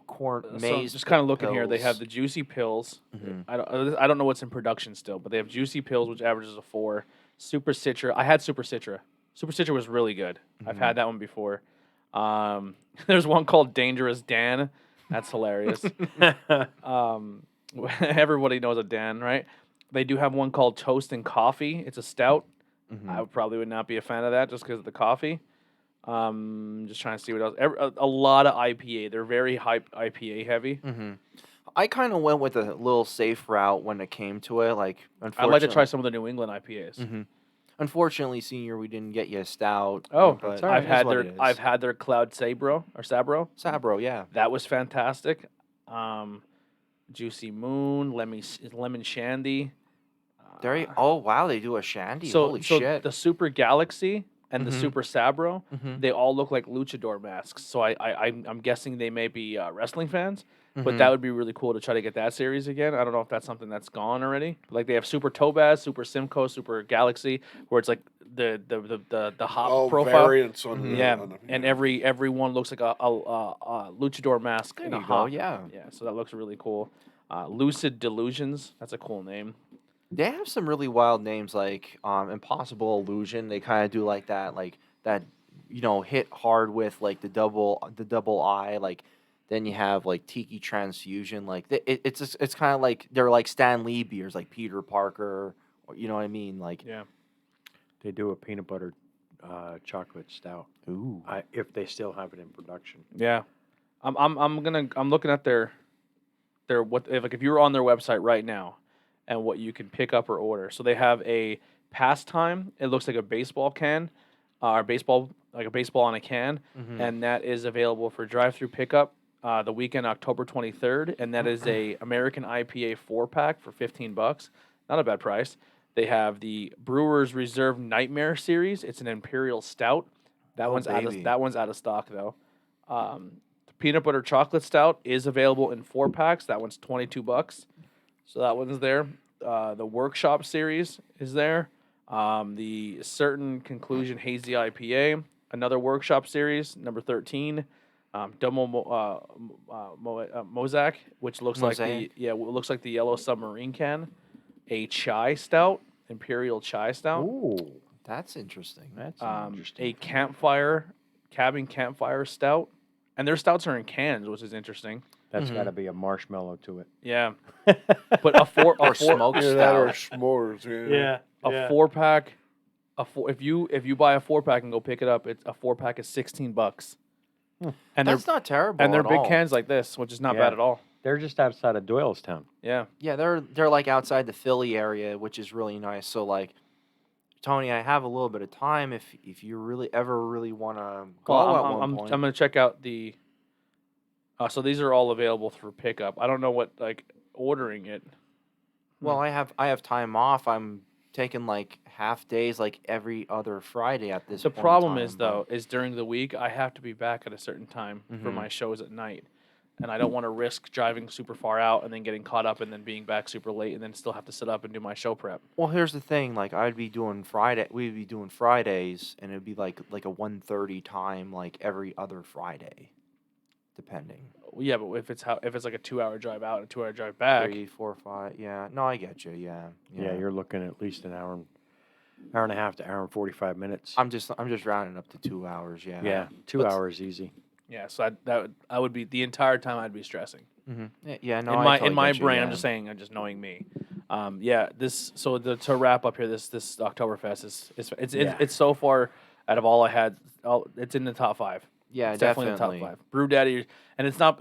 corn So maize. just kind of looking here, they have pills. the juicy pills. Mhm. I don't know what's in production still, but they have juicy pills, which averages a 4. Super Citra. I had Super Citra. Super Citra was really good. I've had that one before. There's one called Dangerous Dan. That's hilarious. Everybody knows a Dan, right? They do have one called Toast and Coffee. It's a stout. I probably would not be a fan of that just because of the coffee. Just trying to see what else. A lot of IPA. They're very hype IPA heavy. I kind of went with a little safe route when it came to it. Like, I'd like to try some of the New England IPAs. Unfortunately, senior, we didn't get you a stout. Oh, but all right. I've it is had what their it is. I've had their Cloud Sabro or Sabro. Sabro, yeah. That was fantastic. Juicy Moon, lemon shandy. Oh wow, they do a shandy. So Holy shit! the Super Galaxy and the Super Sabro, Mhm. they all look like luchador masks. So I'm guessing they may be wrestling fans, Mhm. but that would be really cool to try to get that series again. I don't know if that's something that's gone already. Like they have Super Tobaz, Super Simcoe, Super Galaxy, where it's like the hop profile. Variants on the, Yeah, on the, and every one looks like a luchador mask. There and a you go. hop. Yeah, Yeah, so that looks really cool. Lucid Delusions, that's a cool name. they have some really wild names like Impossible Illusion. They kind of do like that, hit hard with like the double I. Like then you have like Tiki Transfusion. Like it's kind of like they're like Stan Lee beers, like Peter Parker. Or, you know what I mean? Like Yeah. They do a peanut butter chocolate stout. ooh, If they still have it in production. Yeah, I'm looking at their if you were on their website right now, and what you can pick up or order. So they have a pastime. It looks like a baseball can, or baseball like a baseball on a can, and that is available for drive-through pickup the weekend October 23rd, and that is a American IPA 4-pack for $15. Not a bad price. They have the Brewers Reserve Nightmare series. It's an imperial stout. That Oh, one's baby. out of stock though. The peanut butter chocolate stout is available in 4-packs. That one's $22. So that one's there. The workshop series is there. The Certain Conclusion Hazy IPA, another workshop series, number 13. Double Mosaic, which looks Mosaic. looks like the yellow submarine can. A chai stout, imperial chai stout. Ooh, that's interesting. that's A interesting. cabin campfire stout, and their stouts are in cans, which is interesting. That's got to be a marshmallow to it. Yeah, but a four Or smoked either that or stout. s'mores. Yeah. a 4-pack, if you buy a 4-pack and go pick it up, it's a 4-pack is $16. And That's not terrible. they're at big all. cans like this, which is not Yeah. bad at all. They're just outside of Doylestown. Yeah. Yeah, they're like outside the Philly area, which is really nice. So like, Tony, I have a little bit of time if you really want to go Well, at I'm one point. gonna check out the. So these are all available for pickup. I don't know what ordering it. Well, I have time off. I'm taking like half days, like every other Friday at this. The point in problem time, is though, is during the week I have to be back at a certain time for my shows at night, and I don't want to risk driving super far out and then getting caught up and then being back super late and then still have to sit up and do my show prep. Well, here's the thing. Like we'd be doing Fridays, and it'd be like a 1:30 time, like every other Friday, depending. Yeah, but if it's like a 2-hour drive out and a 2-hour drive back, 3, 4, 5. Yeah. No, I get you. Yeah. Yeah, you're looking at least an hour and a half to hour and 45 minutes. I'm just rounding up to 2 hours. Yeah. yeah, 2 But- hours easy. yeah. So I would be the entire time I'd be stressing. Yeah. No. in I my totally in my get you, brain, yeah. I'm just saying, just knowing me. To wrap up here, this Oktoberfest it's so far out of all I had, it's in the top 5. Yeah, It's definitely in the top 5. Brew Daddy, and it's not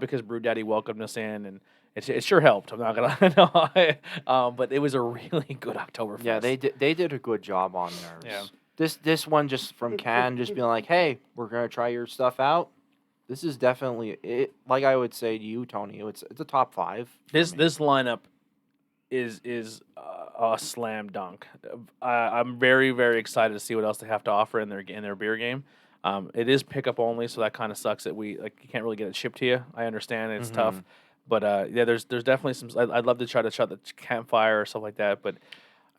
because Brew Daddy welcomed us in, and it sure helped. I'm not gonna but it was a really good Oktoberfest. Yeah, they did a good job on theirs. Yeah. This one just from Can just being like, hey, we're gonna try your stuff out. This is definitely it. Like I would say to you, Tony, it's a top 5. for This me. this lineup is a slam dunk. I'm very, very excited to see what else they have to offer in their beer game. It is pickup only, so that kind of sucks that you can't really get it shipped to you. I understand it's tough, but yeah, there's definitely some. I'd love to try to shut the campfire or stuff like that, but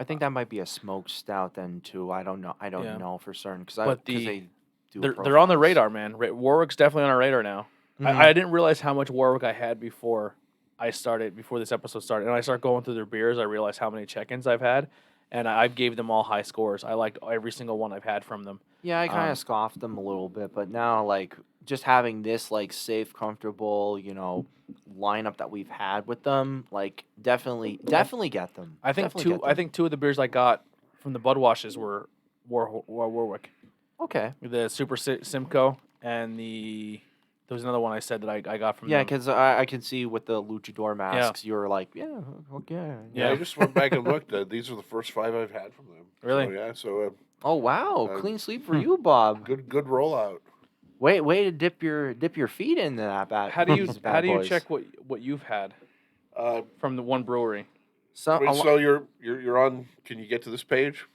I think that might be a smoked stout then too. I don't know. I don't Yeah. know for certain because But they do. they're on the profiles. radar, man. Warwick's definitely on our radar now. I didn't realize how much Warwick I had before this episode started, and I start going through their beers. I realized how many check-ins I've had, and I gave them all high scores. I liked every single one I've had from them. Yeah, I kind of scoffed them a little bit, but now like just having this like safe, comfortable, lineup that we've had with them, like definitely get them. I think Definitely get I them. think two of the beers I got from the Budwashers were Warwick. Okay. The Super Simcoe and there was another one I said that I got from Yeah, them. because I can see with the luchador masks, you were like, yeah, okay. Yeah, I just went back and looked. These are the first 5 I've had from them. Really? So, yeah. So Oh wow, clean sweep for you, Bob. good rollout. Way to dip your feet into that bad. How do you these bad boys. check what you've had from the one brewery? So, Wait, so you're on. Can you get to this page?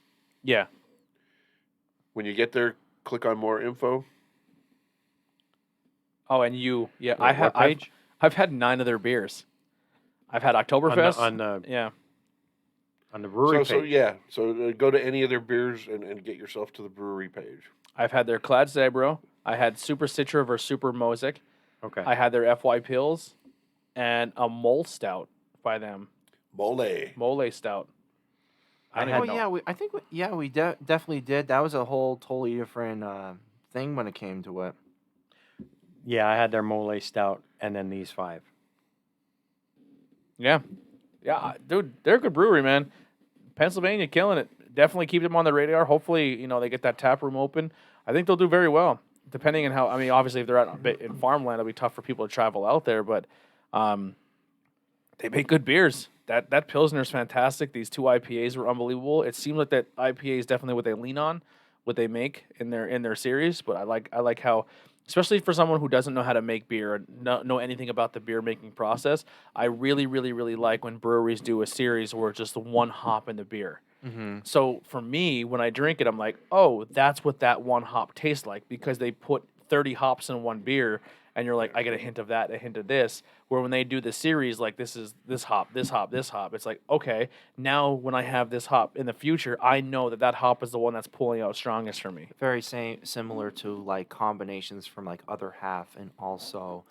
Yeah. When you get there, click on more info. Oh, and you, yeah, Wait, what page? I've had 9 of their beers. I've had Oktoberfest. on the brewery page. So go to any of their beers and get yourself to the brewery page. I've had their Clad Zebro. I had Super Citra versus Super Mosaic. Okay. I had their FY Pills and a Mole Stout by them. Mole Stout. I had we definitely did. That was a whole totally different thing when it came to it. Yeah, I had their Mole Stout and then these 5. Yeah. Yeah, dude, they're a good brewery, man. Pennsylvania killing it. Definitely keep them on the radar. Hopefully, they get that tap room open. I think they'll do very well, depending on how. I mean, obviously, if they're out in farmland, it'll be tough for people to travel out there. But they make good beers. That Pilsner's fantastic. These 2 IPAs were unbelievable. It seems like that IPA is definitely what they lean on, what they make in their series. But I like how, especially for someone who doesn't know how to make beer or know anything about the beer making process, I really, really, really like when breweries do a series where it's just one hop in the beer. Mm-hmm. So for me, when I drink it, I'm like, oh, that's what that one hop tastes like, because they put 30 hops in one beer, and you're like, I get a hint of that, a hint of this. Where when they do the series, like this is this hop, this hop, this hop, it's like, okay, now when I have this hop in the future, I know that hop is the one that's pulling out strongest for me. Very similar to like combinations from like Other Half and also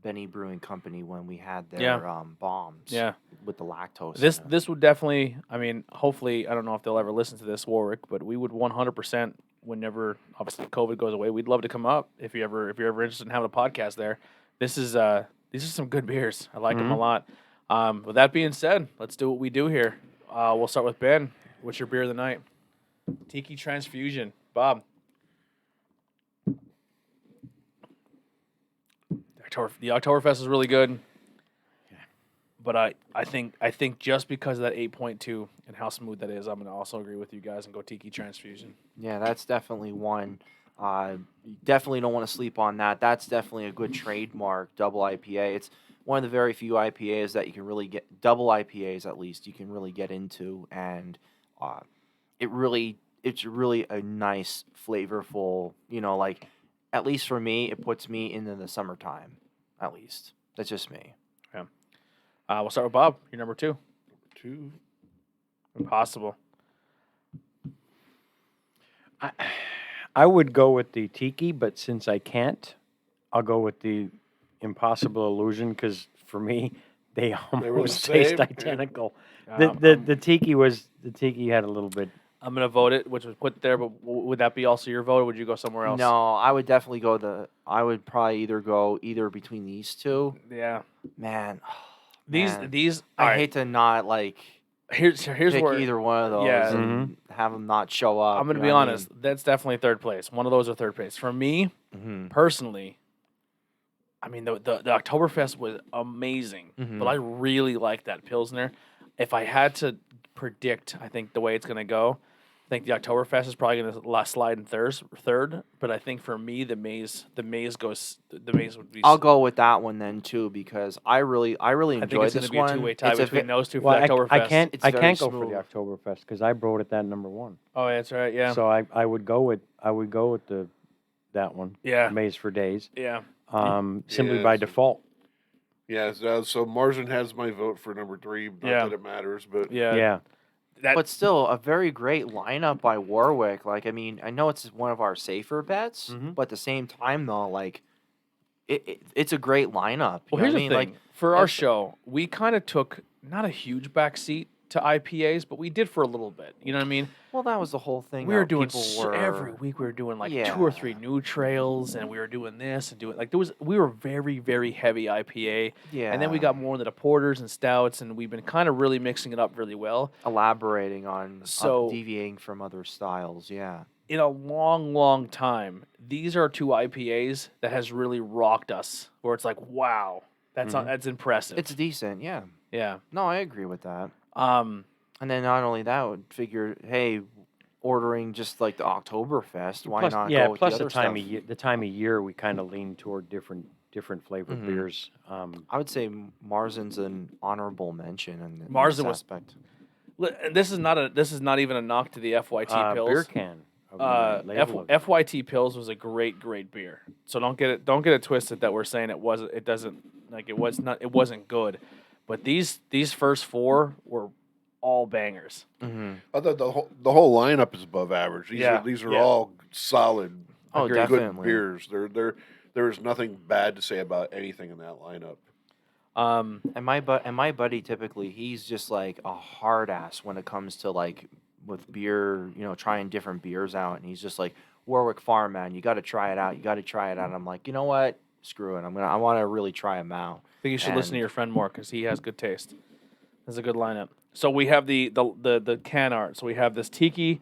Benny Brewing Company when we had their bombs. Yeah. With the lactose. This would definitely, I mean, hopefully, I don't know if they'll ever listen to this, Warwick, but we would 100%, whenever obviously COVID goes away, we'd love to come up if you're ever interested in having a podcast there. These are some good beers. I like them a lot. With that being said, let's do what we do here. We'll start with Ben. What's your beer of the night? Tiki Transfusion. Bob. The Oktoberfest is really good. But I think just because of that 8.2 and how smooth that is, I'm going to also agree with you guys and go Tiki Transfusion. Yeah, that's definitely one. You definitely don't want to sleep on that. That's definitely a good trademark double IPA. It's one of the very few IPAs that you can really get, double IPAs at least, you can really get into. And it's really a nice, flavorful, like, at least for me, it puts me into the summertime, at least. That's just me. We'll start with Bob. You're number 2. 2. Impossible. I would go with the Tiki, but since I can't, I'll go with the Impossible Illusion, because for me, they almost the taste same. identical. The Tiki had a little bit. I'm going to vote it, which was put there, but would that be also your vote, or would you go somewhere else? No, I would definitely I would probably go between these two. Yeah. Man. These I hate to not like here's pick where either one of those Yeah. and have them not show up. I'm going to be honest. That's definitely third place. One of those are third place. For me, personally, I mean, the Oktoberfest was amazing, but I really like that Pilsner. If I had to predict, I think the way it's going to go, I think the Oktoberfest is probably going to slide in third, but I think for me, the maze would be. I'll go with that one then too, because I really enjoyed I think it's this going to be one. a two-way tie between those two for Well, the Oktoberfest. I can't very go for smooth. the Oktoberfest because I voted that number 1. Oh, that's right. Yeah. So I would go with the that one. Yeah. Maize for Days. Yeah. Simply by Yes. default. Yeah, so Marzen has my vote for number 3. Not Yeah. that it matters, but Yeah. Yeah. But still, a very great lineup by Warwick. Like, I mean, I know it's one of our safer bets, Mhm. but at the same time, though, like, it's a great lineup. Well, You know here's what I the mean? thing. Like, For our that's- show, we kind of took not a huge backseat to IPAs, but we did for a little bit. You know what I mean? well, that was the whole thing. We were that doing people every were- week. We were doing like 2 or 3 new trails, and we were doing this and doing like we were very, very heavy IPA. Yeah. And then we got more into the porters and stouts, and we've been kind of really mixing it up really well. elaborating on So- deviating from other styles. Yeah. In a long, long time, these are 2 IPAs that has really rocked us. Where it's like, wow, that's impressive. It's decent. Yeah. yeah. No, I agree with that. Um, And then not only that, would figure, hey, ordering just like the Oktoberfest, why Plus, not yeah, go with plus the the other time stuff? of year. The time of year, we kind of lean toward different flavored Mhm. beers. I would say Marzen's an honorable mention in Marzen this was- aspect. and this is not even a knock to the FYT pills. beer can. of the label of it. FYT Pills was a great beer. So don't get it twisted that we're saying it wasn't good. But these first 4 were all bangers. Mm-hmm. I thought the whole lineup is above average. These are Yeah. all solid, Oh, good definitely. beers. There is nothing bad to say about anything in that lineup. And my buddy typically he's just like a hard ass when it comes to like with beer, trying different beers out, and he's just like Warwick Farm, man, you got to try it out. And I'm like, you know what? Screw it. I want to really try them out. I think you should listen to And- your friend more because he has good taste. That's a good lineup. So we have the can art. So we have this tiki.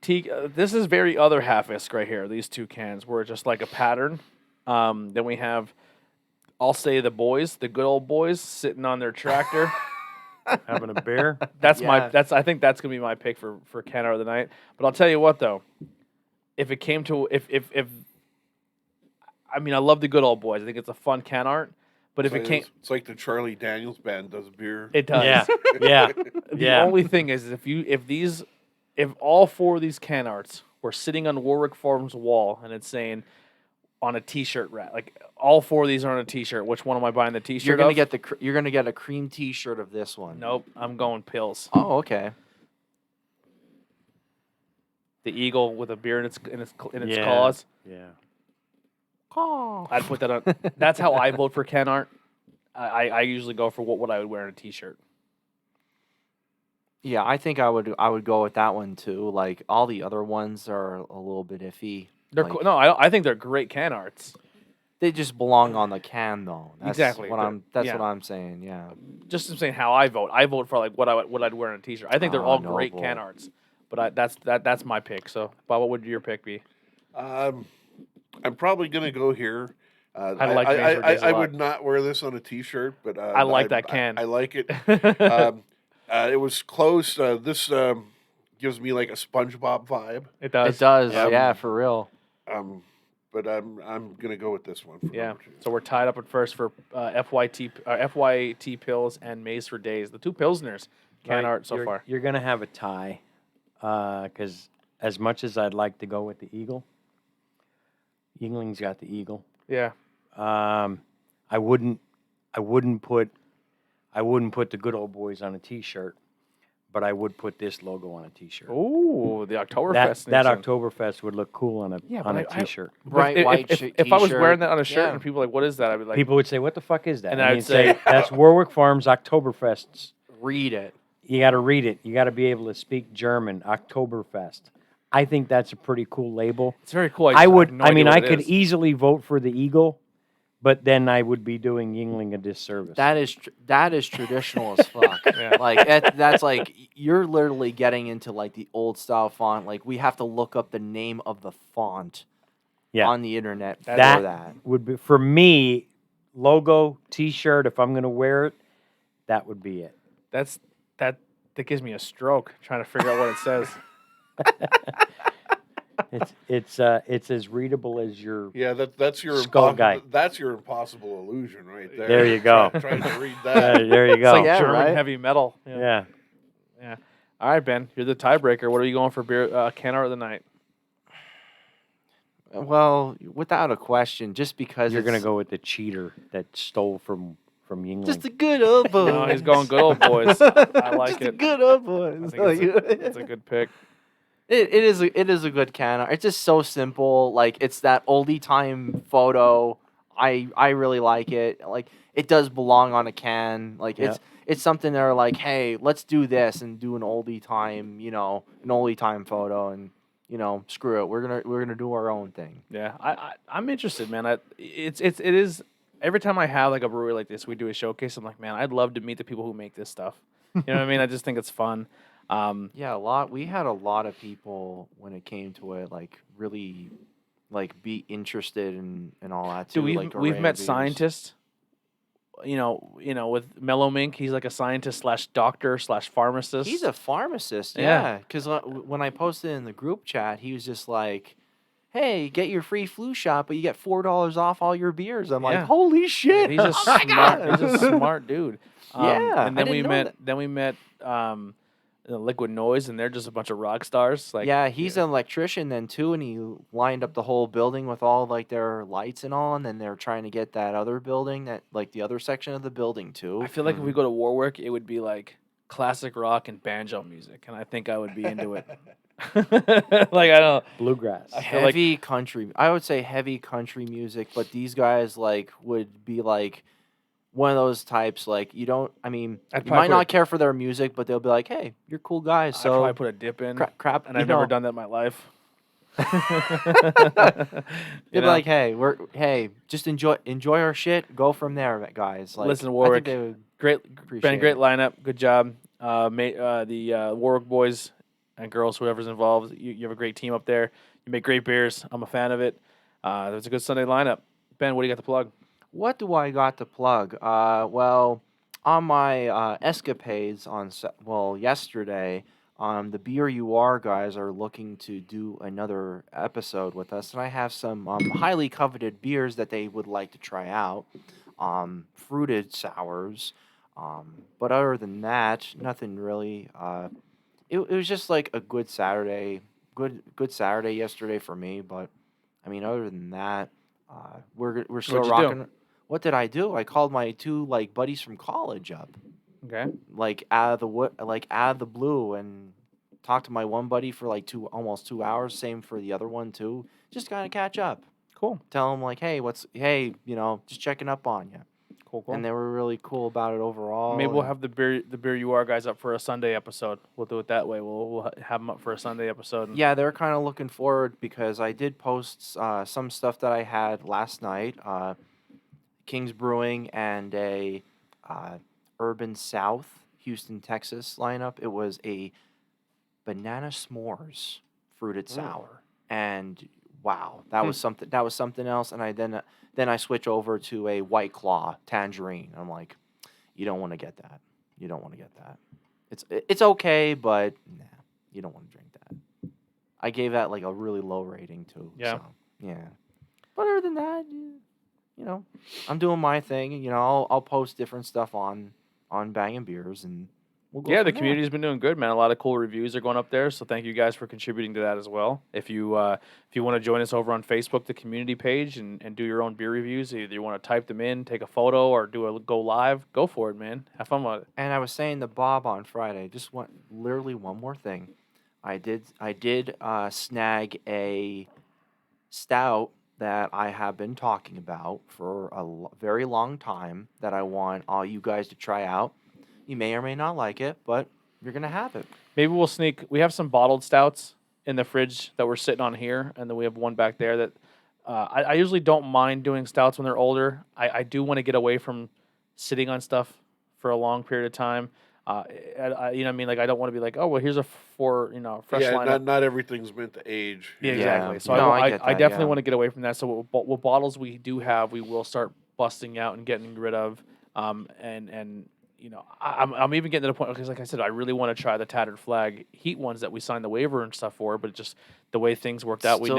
This is very other half-isk right here. These 2 cans were just like a pattern. Then we have, I'll say the good old boys, sitting on their tractor. Having a beer. I think that's gonna be my pick for can art of the night. But I'll tell you what though, if it came to I mean I love the good old boys. I think it's a fun can art. But if it came, It's like the Charlie Daniels band does beer. it does. Yeah, yeah, The yeah. only thing is if all 4 of these can arts were sitting on Warwick Farm's wall and it's saying on a T-shirt rack, like all 4 of these are on a T-shirt, which one am I buying the T-shirt? You're gonna of? get you're gonna get a cream T-shirt of this one. Nope, I'm going pills. Oh, okay. The eagle with a beer in its Yeah. claws. Yeah. I'd put that on. That's how I vote for can art. I usually go for what I would wear on a T-shirt. Yeah, I think I would go with that one too. Like all the other ones are a little bit iffy. They're Like, cool. No, I think they're great can arts. They just belong on the can though. That's Exactly. What Yeah. what I'm saying. Yeah. Just I'm saying how I vote. I vote for like what I'd wear on a T-shirt. I think they're Oh, all great noble. can arts. But that's my pick. So, Bob, what would your pick be? I'm probably gonna go here. I like Maize for Days a I lot. would not wear this on a T-shirt, but I like that can. I like it. It was close. This gives me like a SpongeBob vibe. It does. It does. Yeah. Yeah, for real. But I'm gonna go with this one. For Yeah. number 2. So we're tied up at first for FYT Pills and Maize for Days. The 2 Pilsners can Right, art so you're, far. You're going to have a tie because as much as I'd like to go with the Eagle, Yingling's got the Eagle. Yeah. I wouldn't put the good old boys on a T-shirt, but I would put this logo on a T-shirt. Ooh, the Oktoberfest. That edition. Oktoberfest would look cool on a Yeah, on a but I- T-shirt. Bright if, white if I was T-shirt. wearing that on a shirt Yeah. and people were like, what is that? I'd be like, People would say, "What the fuck is that?" And I I'd mean, say- "That's Warwick Farms Oktoberfests." Read it. You got to read it. You got to be able to speak German. Oktoberfest. I think that's a pretty cool label. it's very cool. I just would. have no I idea mean, what I it could is. easily vote for the Eagle, but then I would be doing Yingling a disservice. That is traditional as fuck. Yeah. Like that's like you're literally getting into like the old style font. Like we have to look up the name of the font Yeah. on the internet for That- that. would be for me. Logo T-shirt. If I'm going to wear it, that would be it. That gives me a stroke trying to figure out what it says. It's as readable as your. Yeah, that's your Skull guy. That's your impossible illusion right there. There you go. Trying to read that. There you It's go. like Yeah, German right? heavy metal. Yeah. All right, Ben, you're the tiebreaker. What are you going for beer can art of the night? Well, without a question, just because You're gonna it's go with the cheater that stole from Yingling. just the good old boys. No, he's going good old boys. I like Just the it. good old I boys. think it's a good pick. It is a good can art. It's just so simple. Like it's that oldie time photo. I really like it. Like it does belong on a can. Like Yeah. it's something they're like, hey, let's do this and do an oldie time, an oldie time photo, and screw it. We're gonna do our own thing. Yeah, I'm interested, man. It is every time I have like a brewery like this, we do a showcase. I'm like, man, I'd love to meet the people who make this stuff. You know what I mean? I just think it's fun. Yeah, we had a lot of people when it came to it, like really, like be interested in all that too. Dude, we've met beers. scientists. With Mellow Mink, he's like a scientist slash doctor slash pharmacist. He's a pharmacist, Yeah. yeah. Because when I posted in the group chat, he was just like, "Hey, get your free flu shot, but you get $4 off all your beers." I'm like, Yeah. "Holy shit!" He's a Oh my smart. God. He's a smart dude. Yeah, and I then we didn't know met. that. Then we met. Liquid Noise, and they're just a bunch of rock stars. Like, Yeah, he's an electrician then too, and he lined up the whole building with all like their lights and all, and then they're trying to get that other building, that like the other section of the building too. I feel like if we go to Warwick, it would be like classic rock and banjo music, and I think I would be into it. Like I don't. Bluegrass. I feel like Heavy country. I would say heavy country music, but these guys like would be like one of those types. Like you don't. I mean, I'd you probably might put not care for their music, but they'll be like, "Hey, you're cool guys." I'd So probably put a dip in, crap, and I've never done that in my life. They'd You be know? like, "Hey, just enjoy our shit. Go from there, guys." Like, Listen, I think Warwick, they would great, appreciate Ben, great it. lineup, good job. The Warwick boys and girls, whoever's involved, you have a great team up there. You make great beers. I'm a fan of it. There's a good Sunday lineup. Ben, what do you got to plug? What do I got to plug? Well, on my escapades yesterday, the Beer You Are guys are looking to do another episode with us, and I have some highly coveted beers that they would like to try out. Fruited sours. But other than that, nothing really. It was just like a good Saturday, good Saturday yesterday for me. But I mean, other than that, we're still What'd you do? rocking. What did I do? I called my two buddies from college up, Okay. like out of the blue, and talked to my one buddy for like almost 2 hours. Same for the other one too. Just kind of catch up. Cool. Tell them like, hey, just checking up on you. Cool. And they were really cool about it overall. Maybe we'll and- have the beer you are guys up for a Sunday episode. We'll do it that way. We'll have them up for a Sunday episode. And Yeah, they're kind of looking forward because I did post some stuff that I had last night. King's Brewing and a Urban South, Houston, Texas lineup. It was a banana s'mores fruited sour, and wow, that was something. That was something else. And I then I switch over to a White Claw tangerine. I'm like, you don't want to get that. You don't want to get that. It's okay, but nah, you don't want to drink that. I gave that like a really low rating too. Yeah. So, yeah. But other than that, I'm doing my thing. I'll post different stuff on Bangin' Beers, and we'll go. Yeah, the from there. community's been doing good, man. A lot of cool reviews are going up there, so thank you guys for contributing to that as well. If you want to join us over on Facebook, the community page, and do your own beer reviews, either you want to type them in, take a photo, or go live, go for it, man. Have fun with it. And I was saying to Bob on Friday, literally one more thing. I did snag a stout that I have been talking about for a very long time that I want all you guys to try out. You may or may not like it, but you're going to have it. Maybe we'll sneak. We have some bottled stouts in the fridge that we're sitting on here, and then we have one back there that I usually don't mind doing stouts when they're older. I do want to get away from sitting on stuff for a long period of time. You know what I mean? Like, I don't want to be like, oh, well, here's a fresh Yeah, lineup. not everything's meant to age. Yeah, you know. exactly. So No, I I get that, definitely yeah. want to get away from that. So what bottles we do have, we will start busting out and getting rid of. And I'm even getting to the point because, like I said, I really want to try the Tattered Flag Heat ones that we signed the waiver and stuff for, but just the way things worked out, we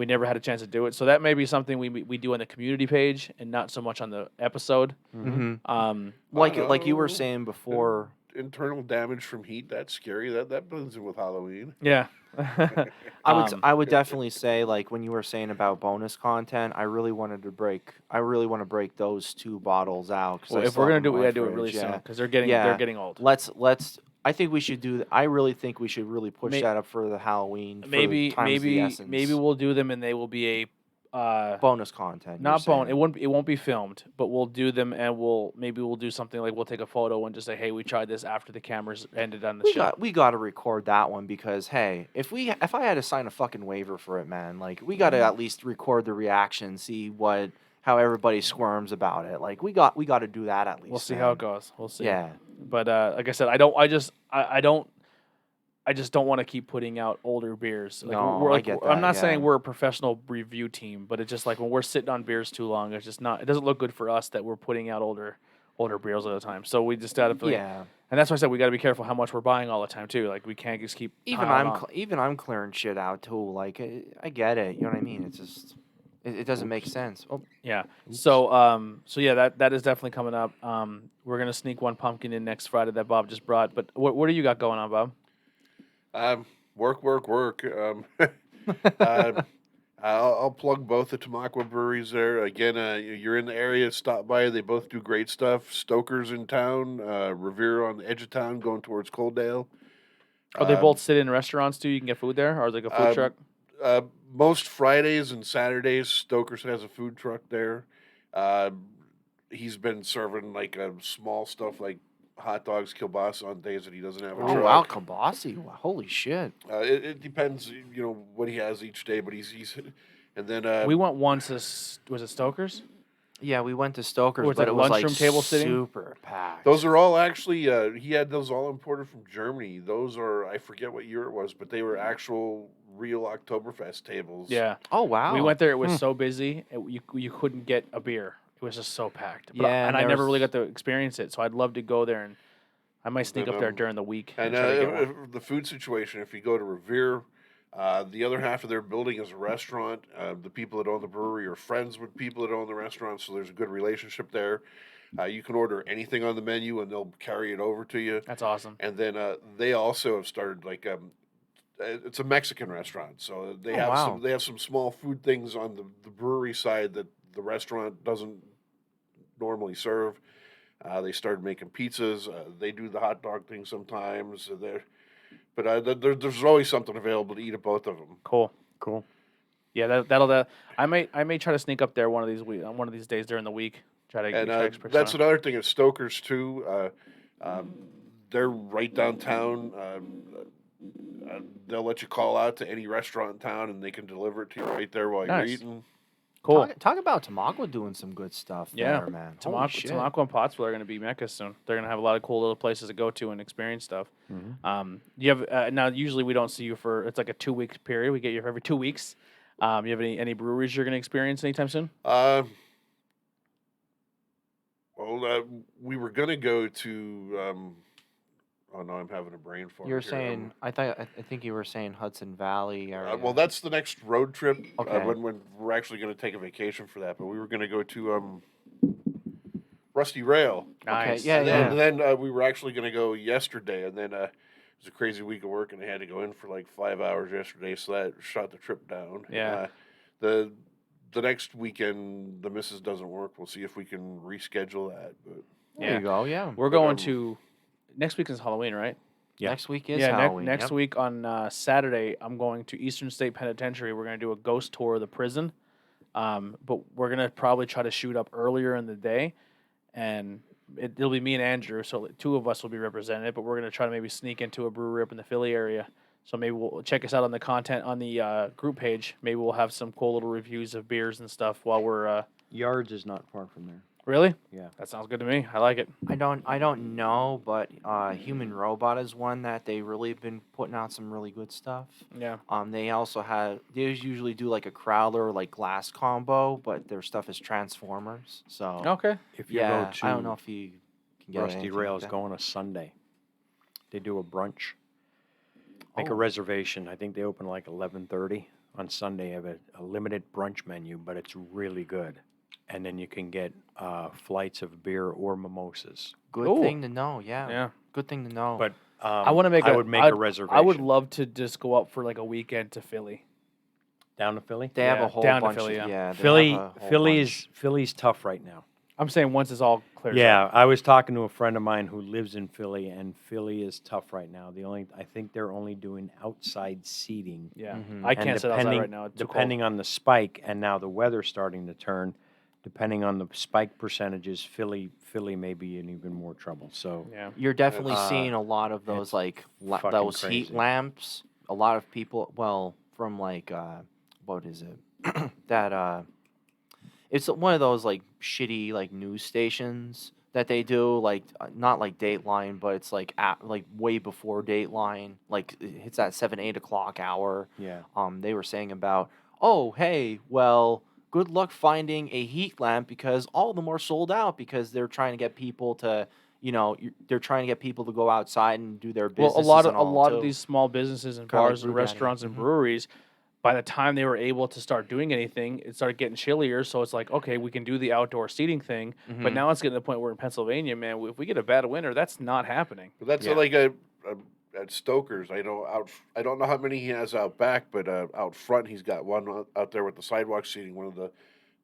never had a chance to do it. So that may be something we do on the community page and not so much on the episode. Mm-hmm. Um, Like you were saying before. internal damage from heat. That's scary. That blends in with Halloween. Yeah. I would definitely say, like, when you were saying about bonus content, I really want to break those 2 bottles out. Well, if we're gonna do it, we gotta do it really soon because they're getting old. Let's. I think we should do. I really think we should really push May- that up for the Halloween. For Maybe Times of the Essence. maybe we'll do them and they will be a bonus content. not bone. It won't be filmed, but we'll do them and we'll do something like we'll take a photo and just say, hey, we tried this after the cameras ended on the show. We got to record that one because hey, if I had to sign a fucking waiver for it, man, like we got to at least record the reaction, see how everybody squirms about it. Like we got to do that at least. We'll see man. how it goes. We'll see. Yeah. But like I said, I just don't want to keep putting out older beers. Like, No, I get that, I'm not yeah. saying we're a professional review team, but it's just like when we're sitting on beers too long, it's just not. It doesn't look good for us that we're putting out older beers all the time. So we just got to. Yeah. And that's why I said we got to be careful how much we're buying all the time too. Like we can't just keep. Even piling on. even I'm clearing shit out too. Like I get it. You know what I mean? It's just it doesn't make sense. Oh, Yeah. So yeah, that is definitely coming up. We're gonna sneak one pumpkin in next Friday that Bob just brought. But what do you got going on, Bob? Work. I'll plug both the Tamaqua breweries there. Again, you're in the area, stop by. They both do great stuff. Stoker's in town, Revere on the edge of town going towards Coaldale. Oh, they both sit in restaurants too. You can get food there, or is it like a food truck? Most Fridays and Saturdays, Stoker's has a food truck there. He's been serving like small stuff like hot dogs, kielbasa on days that he doesn't have a oh truck. wow, kielbasa. Wow, holy shit. It depends, what he has each day, but he's and then We went once. Was it Stoker's? Yeah, we went to Stoker's, Oh, it's but like it was like lunchroom table sitting? super packed. those are all actually he had those all imported from Germany. Those are, I forget what year it was, but they were actual real Oktoberfest tables. Yeah. Oh wow. We went there. It was so busy. You couldn't get a beer. It was just so packed. But Yeah, and and I there never was- really got to experience it. So I'd love to go there, and I might sneak up there during the week. And try to get one. the food situation, if you go to Revere, the other half of their building is a restaurant. The people that own the brewery are friends with people that own the restaurant, so there's a good relationship there. You can order anything on the menu, and they'll carry it over to you. That's awesome. And then they also have started like it's a Mexican restaurant, so they Oh, have wow. they have some small food things on the brewery side that the restaurant doesn't normally serve. They started making pizzas. They do the hot dog thing sometimes. There's always something available to eat at both of them. Cool. Cool. Yeah, that'll. I may try to sneak up there one of these days during the week. Try to And experience that's some. another thing at Stoker's too. They're right downtown. They'll let you call out to any restaurant in town, and they can deliver it to you right there while Nice. you're eating. Cool. Talk about Tamaqua doing some good stuff Yeah. there, man. Holy shit. Tamaqua and Pottsville are going to be meccas soon. They're going to have a lot of cool little places to go to and experience stuff. You have now. Usually we don't see you for it's like a 2 week period. We get you for every 2 weeks. You have any breweries you're going to experience anytime soon? We were gonna go to. Oh no, I'm having a brain fart. You're here. saying I think you were saying Hudson Valley area. Well, that's the next road trip. Okay. When we're actually going to take a vacation for that, but we were going to go to Rusty Rail. Nice. Yeah, And then we were actually going to go yesterday, and then it was a crazy week of work, and I had to go in for like 5 hours yesterday, so that shot the trip down. Yeah. The next weekend, the missus doesn't work. We'll see if we can reschedule that. But There you go. Yeah. We're going to next week is Halloween, right? Yeah. Next week is Yeah, Halloween. next yep. week on Saturday, I'm going to Eastern State Penitentiary. We're going to do a ghost tour of the prison, but we're going to probably try to shoot up earlier in the day, and it'll be me and Andrew, so 2 of us will be represented, but we're going to try to maybe sneak into a brewery up in the Philly area. So maybe we'll check us out on the content on the group page. Maybe we'll have some cool little reviews of beers and stuff while we're... Yards is not far from there. Really? Yeah. That sounds good to me. I like it. I don't know, but Human Robot is one that they really been putting out some really good stuff. Yeah. They usually do like a Crowler like glass combo, but their stuff is Transformers. So Okay. If you yeah, go to I don't know if you can get Rusty anything Rail like is that. going on a Sunday. They do a brunch. Make a Oh. reservation. I think they open like 11:30 on Sunday. Have a limited brunch menu, but it's really good. and then you can get flights of beer or mimosas. Good Ooh. thing to know. Yeah. Yeah. Good thing to know. But I want to make. I would make a reservation. I would love to just go up for like a weekend to Philly. Down to Philly. they have yeah, a whole down to bunch. Philly, of, yeah. they Philly, have a whole bunch. Philly's tough right now. I'm saying once it's all clear. Yeah, I was talking to a friend of mine who lives in Philly, and Philly is tough right now. I think they're only doing outside seating. Yeah. Mhm. I And can't sit outside right now. It's too depending on the spike, and now the weather's starting to turn. Depending on the spike percentages, Philly may be in even more trouble. So cold. Yeah. You're definitely Uh, seeing a lot of those it's like fucking those heat crazy. lamps. A lot of people, well, from like what is it? that it's one of those like shitty like news stations that they do like not like Dateline, but it's like like way before Dateline. Like it hits that 7-8 o'clock hour. yeah, They were saying about, oh hey, well, good luck finding a heat lamp because all of them are sold out because they're trying to get people to, they're trying to get people to go outside and do their Well, business. a lot of these small businesses and Kinda like bars and Brew Daddy. restaurants and Mhm. breweries, by the time they were able to start doing anything, it started getting chillier. So it's like, okay, we can do the outdoor seating thing. But Mhm. now it's getting to the point where in Pennsylvania, man, if we get a bad winter, that's not happening. But that's Yeah. like at Stoker's. I don't know how many he has out back, but out front he's got one out there with the sidewalk seating. One of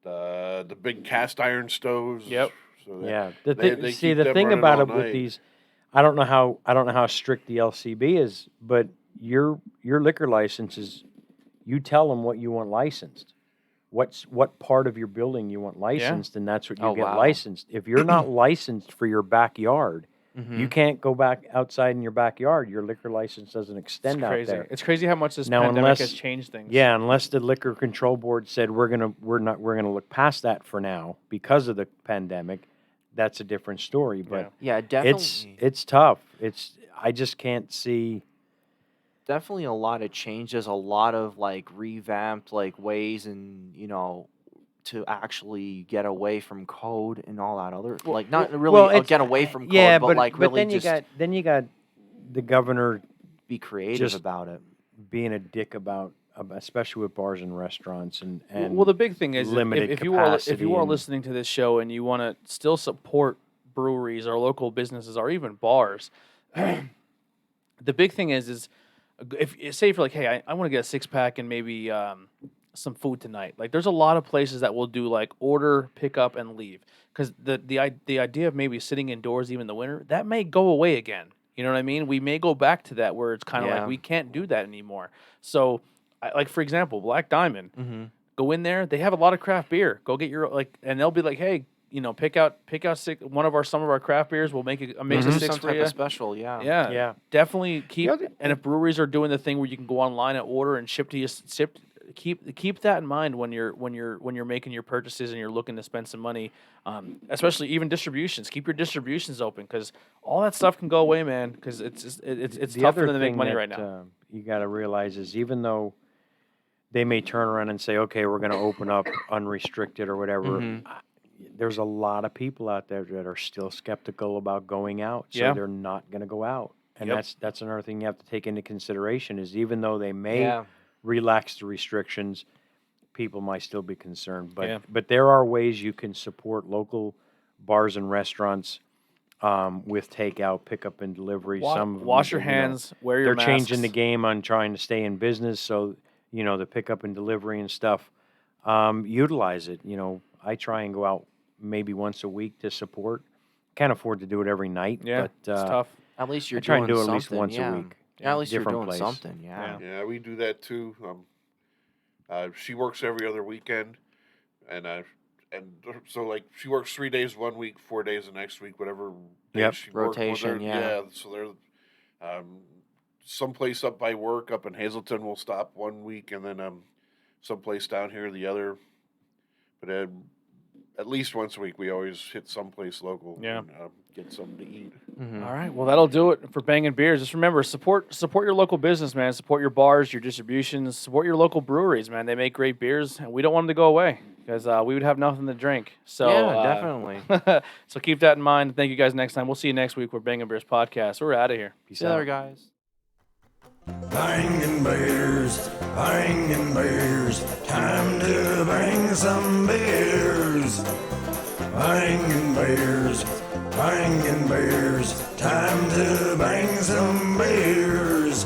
the big cast iron stoves. Yep. So that- yeah. they See, keep the them thing running about all it with night. these, I don't know how strict the LCB is, but your liquor license is, you tell them what you want licensed. What part of your building you want licensed, and that's what you Oh, get wow. licensed. If you're not licensed for your backyard, Mhm. you can't go back outside in your backyard. Your liquor license doesn't It's extend out crazy. there. It's crazy how much this Now, pandemic unless- has changed things. Yeah, unless the liquor control board said we're gonna look past that for now because of the pandemic, that's a different story. But Yeah, definitely. it's tough. I just can't see. Definitely a lot of changes, a lot of like revamped like ways and to actually get away from code and all that other like not really get away from code, but like really then just you got the governor be creative just about it. being a dick about especially with bars and restaurants and Well, the big thing is limited if you are capacity and- listening to this show and you want to still support breweries or local businesses or even bars, the big thing is if say if you're like, hey, I want to get a 6-pack and maybe some food tonight. Like, there's a lot of places that will do like order, pick up, and leave because the idea of maybe sitting indoors even in the winter that may go away again. You know what I mean? We may go back to that where it's kind of Yeah. like we can't do that anymore. So, like for example, Black Diamond. Mm-hmm. Go in there. They have a lot of craft beer. Go get your and they'll be like, hey, pick out some of our craft beers. We'll make a mix of Do 6 some for type you. of special, yeah. Yeah, definitely keep. other- And if breweries are doing the thing where you can go online and order and ship to you, keep that in mind when you're making your purchases and you're looking to spend some money. Especially even distributions. Keep your distributions open because all that stuff can go away, man. Because it's the tough for other them to make thing money that, right now. You got to realize is even though they may turn around and say, okay, we're going to open up unrestricted or whatever. Mhm. There's a lot of people out there that are still skeptical about going out, so Yeah. they're not going to go out. And Yep. that's another thing you have to take into consideration is even though they may Yeah. relax the restrictions, people might still be concerned. But Yeah. but there are ways you can support local bars and restaurants with takeout, pickup, and delivery. Some of them, Wash your you know, hands. Wear your they're masks. changing the game on trying to stay in business. So the pickup and delivery and stuff, utilize it. I try and go out maybe once a week to support. Can't afford to do it every night. Yeah, but it's tough. At least you're I try and doing do it at least something, once a yeah. week. Yeah, at least you're Different doing place. something, yeah. Yeah, we do that too. She works every other weekend, and so like she works 3 days one week, 4 days the next week, whatever. Day Yep. she worked. Well, Rotation, they're- yeah. So they're someplace up by work up in Hazleton will stop one week, and then someplace down here the other. But at least once a week, we always hit someplace local. Yeah. And, get something to eat. Mhm. All right, well that'll do it for Bangin' Beers. Just remember, support your local business, man. Support your bars, your distributions. Support your local breweries, man. They make great beers, and we don't want them to go away because we would have nothing to drink. So Yeah, definitely. so keep that in mind. Thank you guys next time. We'll see you next week for Bangin' Beers podcast. We're out of here. Peace See you out. later, guys. Bangin' beers, bangin' beers, time to bang some beers. Bangin' beers, bangin' beers, time to bang some beers.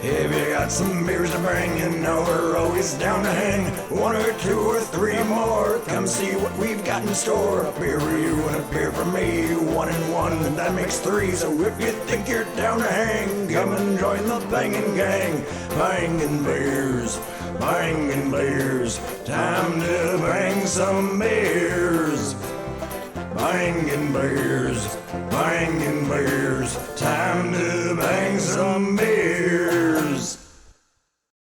If you got some beers to bring, you know we're always down to hang. One or two or three more, come see what we've got in store. A beer for you and a beer for me, 1 and 1, and that makes 3. So if you think you're down to hang, come and join the bangin' gang. Bangin' beers, bangin' beers, time to bang some beers. Bangin' beers, bangin' beers, time to bang some beers.